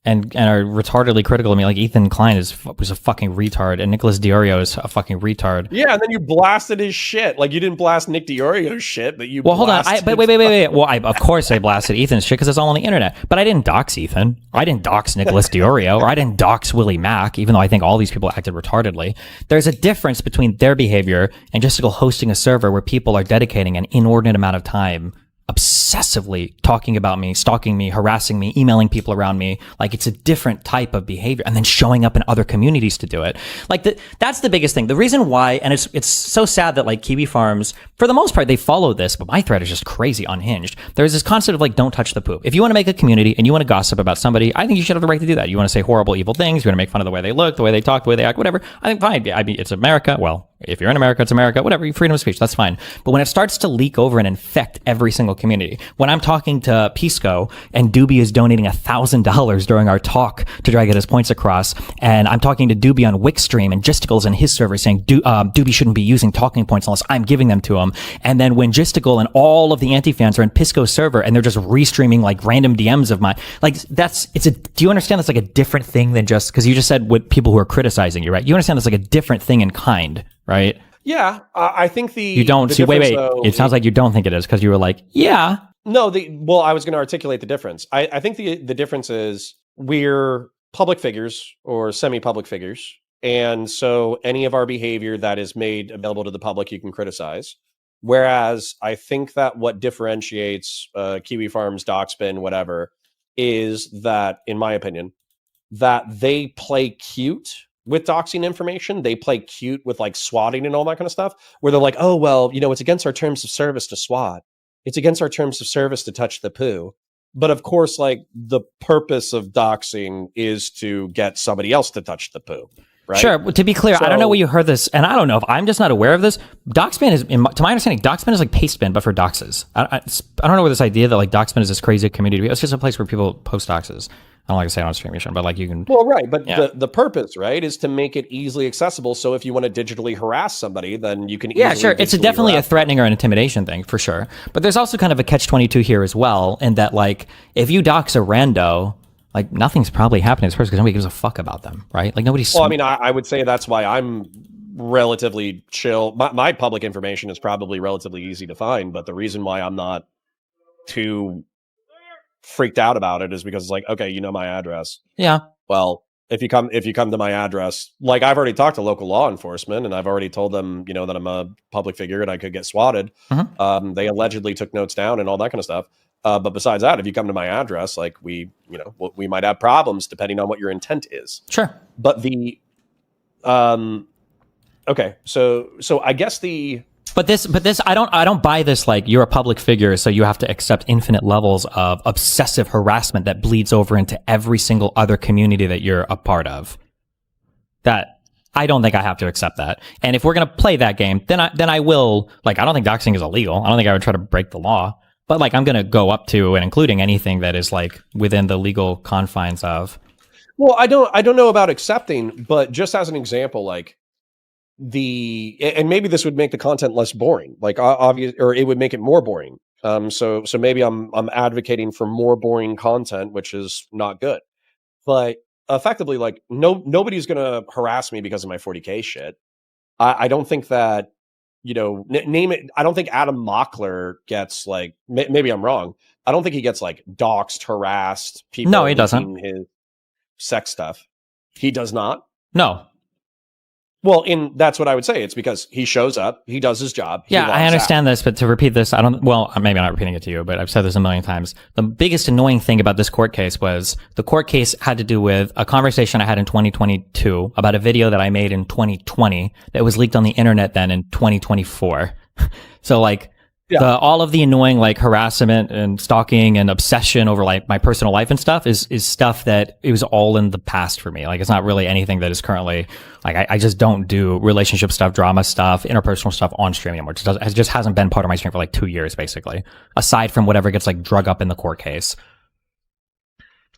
and are retardedly critical of me. Like Ethan Klein was a fucking retard, and Nicholas Diorio is a fucking retard. Yeah, and then you blasted his shit. Like you didn't blast Nick Diorio's shit, but you. Well, hold on. But wait. Well, of course I blasted Ethan's shit because it's all on the internet. But I didn't dox Ethan. I didn't dox Nicholas Diorio, or I didn't dox Willie Mac, even though I think all these people acted retardedly. There's a difference between their behavior and just hosting a server where people are dedicating an inordinate amount of time obsessively talking about me, stalking me, harassing me, emailing people around me. Like it's a different type of behavior, and then showing up in other communities to do it. Like that's the biggest thing. The reason why, and it's so sad that like Kiwi Farms, for the most part, they follow this, but my thread is just crazy unhinged. There's this concept of like, don't touch the poop. If you want to make a community and you want to gossip about somebody, I think you should have the right to do that. You want to say horrible, evil things. You want to make fun of the way they look, the way they talk, the way they act, whatever. I think fine. I mean, it's America. Well, if you're in America, it's America, whatever, freedom of speech, that's fine. But when it starts to leak over and infect every single community, when I'm talking to Pisco and Dooby is donating $1,000 during our talk to try to get his points across, and I'm talking to Dooby on Wixstream and Jstlk's in his server saying Dooby shouldn't be using talking points unless I'm giving them to him, and then when Jstlk and all of the anti-fans are in Pisco's server and they're just restreaming like random DMs of mine, like do you understand that's like a different thing than just, because you just said with people who are criticizing you, right? You understand that's like a different thing in kind, right? Yeah, I think you don't see. Wait. Though, it sounds like you don't think it is because you were like, yeah. No, I was going to articulate the difference. I think the difference is we're public figures or semi-public figures, and so any of our behavior that is made available to the public, you can criticize. Whereas I think that what differentiates Kiwi Farms, Doxbin, whatever, is that, in my opinion, that they play cute with doxing information. They play cute with like swatting and all that kind of stuff, where they're like, oh, well, it's against our terms of service to swat. It's against our terms of service to touch the poo. But of course, like, the purpose of doxing is to get somebody else to touch the poo. Right? Sure. To be clear, I don't know where you heard this, and I don't know if I'm just not aware of this. Doxbin is, to my understanding, Doxbin is like Pastebin, but for doxes. I don't know where this idea that like Doxbin is this crazy community. It's just a place where people post doxes. I don't like to say it on stream, but like you can. Well, right, but the purpose, right, is to make it easily accessible. So if you want to digitally harass somebody, then you can. Yeah, sure. It's definitely a threatening or an intimidation thing for sure. But there's also kind of a catch-22 here as well, in that like if you dox a rando, like nothing's probably happening to this person because nobody gives a fuck about them, right? Like nobody's. Well, I mean, I would say that's why I'm relatively chill. My public information is probably relatively easy to find, but the reason why I'm not too freaked out about it is because it's like, okay, you know my address. Yeah. Well, if you come to my address, like I've already talked to local law enforcement and I've already told them, that I'm a public figure and I could get swatted. Mm-hmm. They allegedly took notes down and all that kind of stuff. But besides that, if you come to my address, like we might have problems depending on what your intent is. Sure. But the, okay, so I guess But this, I don't buy this. Like you're a public figure, so you have to accept infinite levels of obsessive harassment that bleeds over into every single other community that you're a part of. That I don't think I have to accept that. And if we're gonna play that game, then I will. Like I don't think doxing is illegal. I don't think I would try to break the law. But like I'm gonna go up to and including anything that is like within the legal confines of. Well, I don't know about accepting, but just as an example, like. And maybe this would make the content less boring, like obvious, or it would make it more boring. So maybe I'm advocating for more boring content, which is not good. But effectively, like nobody's gonna harass me because of my 40K shit. I don't think that name it. I don't think Adam Mockler gets like maybe I'm wrong. I don't think he gets like doxed, harassed. People. No, he doesn't. His sex stuff. He does not. No. Well, that's what I would say. It's because he shows up, he does his job. Yeah, I understand this, but to repeat this, maybe I'm not repeating it to you, but I've said this a million times. The biggest annoying thing about this court case was the court case had to do with a conversation I had in 2022 about a video that I made in 2020 that was leaked on the internet then in 2024. So like, all of the annoying like harassment and stalking and obsession over like my personal life and stuff is stuff that it was all in the past for me. Like it's not really anything that is currently like I just don't do relationship stuff, drama stuff, interpersonal stuff on stream anymore. It just hasn't been part of my stream for like 2 years basically, aside from whatever gets like drug up in the court case.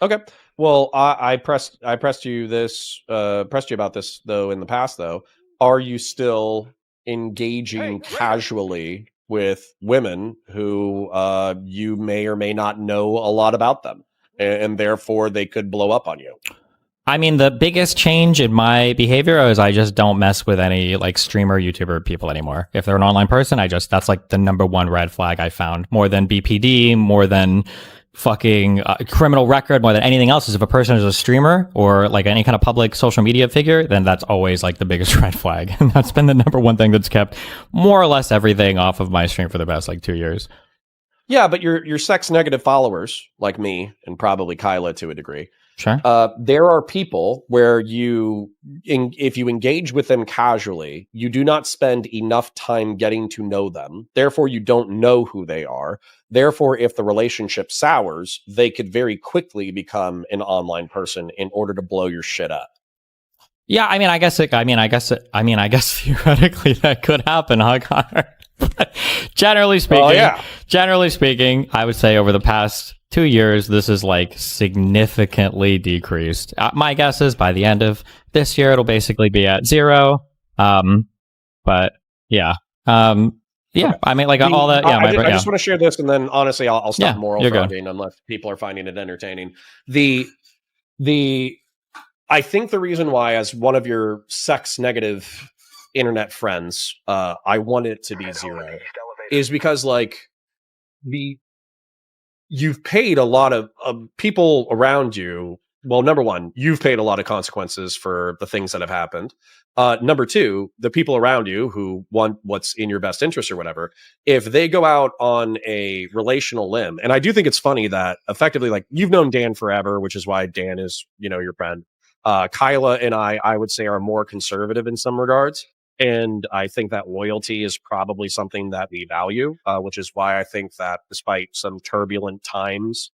Okay. Well, I pressed you about this though in the past though. Are you still engaging casually with women who you may or may not know a lot about them, and therefore they could blow up on you? I mean, the biggest change in my behavior is I just don't mess with any like streamer, YouTuber people anymore. If they're an online person, that's like the number one red flag I found, more than BPD, more than fucking criminal record, more than anything else. Is if a person is a streamer or like any kind of public social media figure, then that's always like the biggest red flag. And that's been the number one thing that's kept more or less everything off of my stream for the past like 2 years. Yeah, but your sex negative followers like me and probably Kyla to a degree. Sure. There are people where if you engage with them casually, you do not spend enough time getting to know them. Therefore, you don't know who they are. Therefore, if the relationship sours, they could very quickly become an online person in order to blow your shit up. Yeah, I guess theoretically that could happen, huh, Connor? But generally speaking, I would say over the past 2 years, this is like significantly decreased. My guess is by the end of this year, it'll basically be at 0. But yeah. Yeah, I mean, like all that. Yeah, I just want to share this, and then honestly, I'll stop moral frogging unless people are finding it entertaining. I think the reason why, as one of your sex negative internet friends, I want it to be 0, is because like you've paid a lot of people around you well, number one, you've paid a lot of consequences for the things that have happened. Number two, the people around you who want what's in your best interest or whatever, if they go out on a relational limb, and I do think it's funny that effectively, like, you've known Dan forever, which is why Dan is, your friend. Kyla and I would say, are more conservative in some regards. And I think that loyalty is probably something that we value, which is why I think that despite some turbulent times,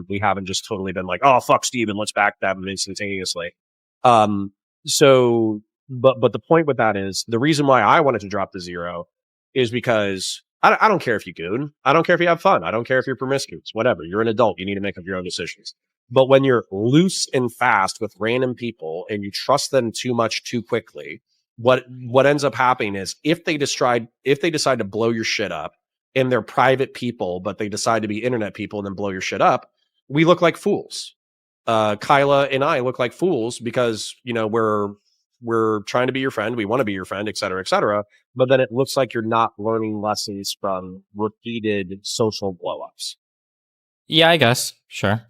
we haven't just totally been like, oh, fuck Steven, let's back them instantaneously. But the point with that is, the reason why I wanted to drop the 0 is because I don't care if you goon. I don't care if you have fun. I don't care if you're promiscuous, whatever. You're an adult. You need to make up your own decisions. But when you're loose and fast with random people and you trust them too much too quickly, what ends up happening is if they decide to blow your shit up, and they're private people, but they decide to be internet people and then blow your shit up, we look like fools. Kyla and I look like fools because, we're trying to be your friend. We want to be your friend, et cetera, et cetera. But then it looks like you're not learning lessons from repeated social blow-ups. Yeah, I guess. Sure.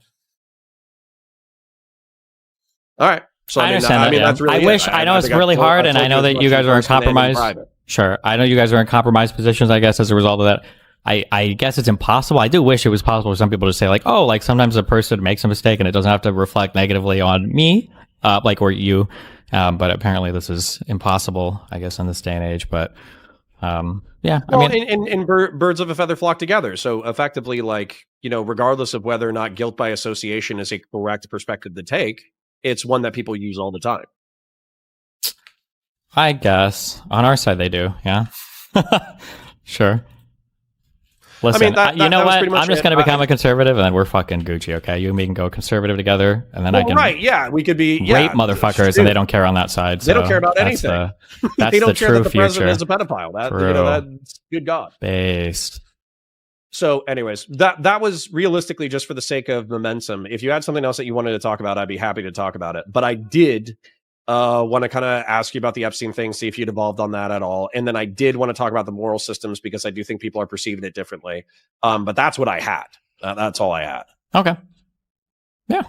All right. So I understand that. That's really I know it's really hard, and I know that you guys are in compromise. Sure. I know you guys are in compromise positions, I guess, as a result of that. I guess it's impossible. I do wish it was possible for some people to say, like, oh, like, sometimes a person makes a mistake and it doesn't have to reflect negatively on me, or you. But apparently this is impossible, I guess, in this day and age. But yeah. Well, and birds of a feather flock together. So effectively, like, regardless of whether or not guilt by association is a correct perspective to take, it's one that people use all the time. I guess on our side they do. Yeah. Sure. Listen, you know what? I'm just going to become a conservative, and then we're fucking Gucci, okay? You and me can go conservative together, and then I can we could be rape motherfuckers, and they don't care on that side. They don't care about anything. They don't care that the president is a pedophile. That's good God. Based. So, anyways, that was realistically just for the sake of momentum. If you had something else that you wanted to talk about, I'd be happy to talk about it. But I did want to kind of ask you about the Epstein thing, see if you'd evolved on that at all. And then I did want to talk about the moral systems because I do think people are perceiving it differently. But that's what I had. That's all I had. Okay. Yeah.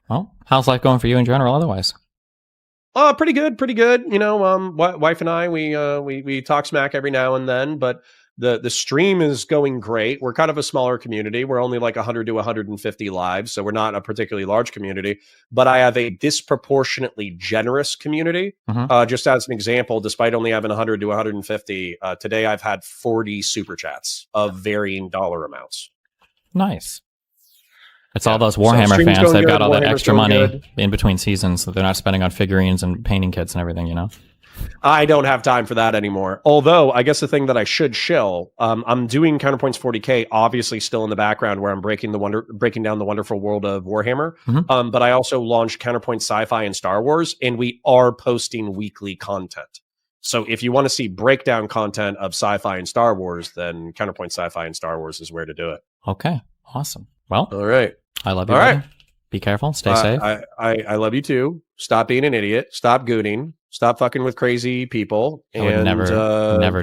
Well, how's life going for you in general otherwise? Pretty good. Wife and I, we talk smack every now and then, but the stream is going great. We're kind of a smaller community. We're only like 100 to 150 lives, so we're not a particularly large community. But I have a disproportionately generous community. Mm-hmm. Just as an example, despite only having 100 to 150, today I've had 40 super chats of varying dollar amounts. Nice. It's all those Warhammer fans. They've got all that extra money in between seasons that they're not spending on figurines and painting kits and everything, I don't have time for that anymore. Although, I guess the thing that I should shill, I'm doing Counterpoints 40K, obviously still in the background where I'm breaking down the wonderful world of Warhammer. Mm-hmm. But I also launched Counterpoint Sci-Fi and Star Wars, and we are posting weekly content. So if you want to see breakdown content of Sci-Fi and Star Wars, then Counterpoint Sci-Fi and Star Wars is where to do it. Okay, awesome. Well, all right. I love you. All right. Be careful. Stay safe. I love you too. Stop being an idiot. Stop gooning. Stop fucking with crazy people. I would never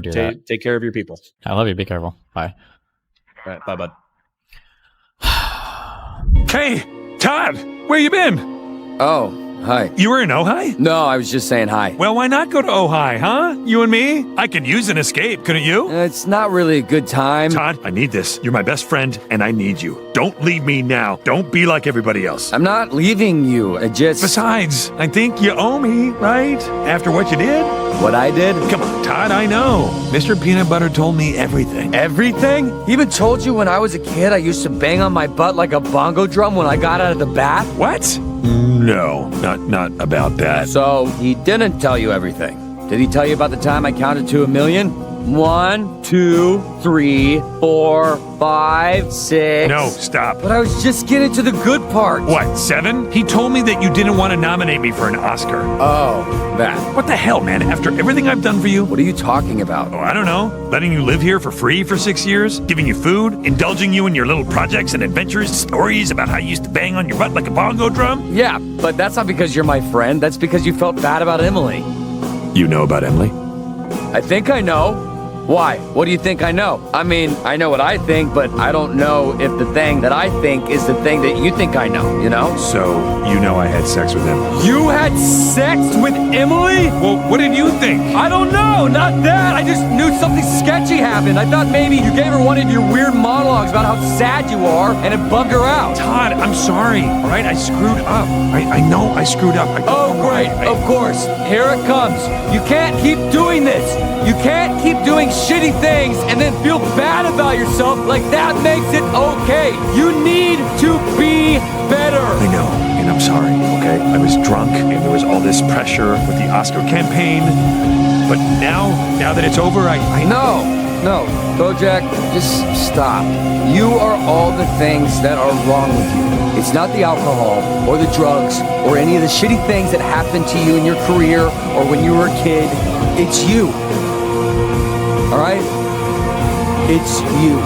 do that. Take care of your people. I love you. Be careful. Bye. All right. Bye, bud. Hey, Todd, where you been? Oh, hi. You were in Ojai? No, I was just saying hi. Well, why not go to Ojai, huh? You and me? I could use an escape, couldn't you? It's not really a good time. Todd, I need this. You're my best friend, and I need you. Don't leave me now. Don't be like everybody else. I'm not leaving you. Besides, I think you owe me, right? After what you did? What I did? Come on, Todd, I know. Mr. Peanut Butter told me everything. Everything? He even told you when I was a kid I used to bang on my butt like a bongo drum when I got out of the bath? What? No, not about that. So, he didn't tell you everything. Did he tell you about the time I counted to 1,000,000? 1, 2, 3, 4, 5, 6. No, stop. But I was just getting to the good part. What, 7? He told me that you didn't want to nominate me for an Oscar. Oh, that. What the hell, man? After everything I've done for you? What are you talking about? Oh, I don't know. Letting you live here for free for 6 years? Giving you food? Indulging you in your little projects and adventures? Stories about how you used to bang on your butt like a bongo drum? Yeah, but that's not because you're my friend. That's because you felt bad about Emily. You know about Emily? I think I know. Why? What do you think I know? I mean, I know what I think, but I don't know if the thing that I think is the thing that you think I know, you know? So, you know I had sex with him. You had sex with Emily? Well, what did you think? I don't know, not that. I just knew something sketchy happened. I thought maybe you gave her one of your weird monologues about how sad you are, and it bugged her out. Todd, I'm sorry, all right? I screwed up. I know I screwed up. Oh, great, of course. Here it comes. You can't keep doing this. You can't keep doing shitty things and then feel bad about yourself like that makes it okay. You need to be better. I know, and I'm sorry, okay? I was drunk, and there was all this pressure with the Oscar campaign. But now that it's over, I No, Bojack, just stop. You are all the things that are wrong with you. It's not the alcohol or the drugs or any of the shitty things that happened to you in your career or when you were a kid. It's you. All right? It's you.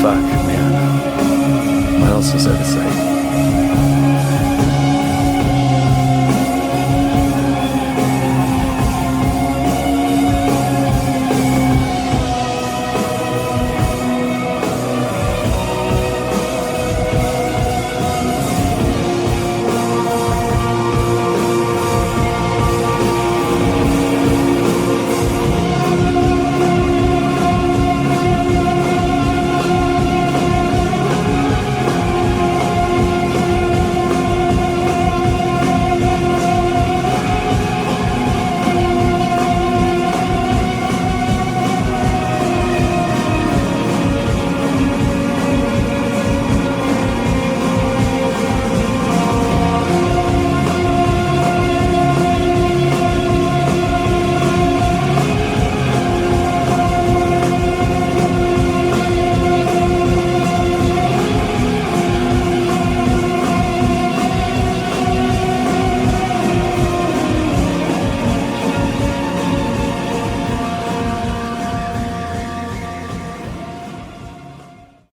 Fuck, man. What else is there to say?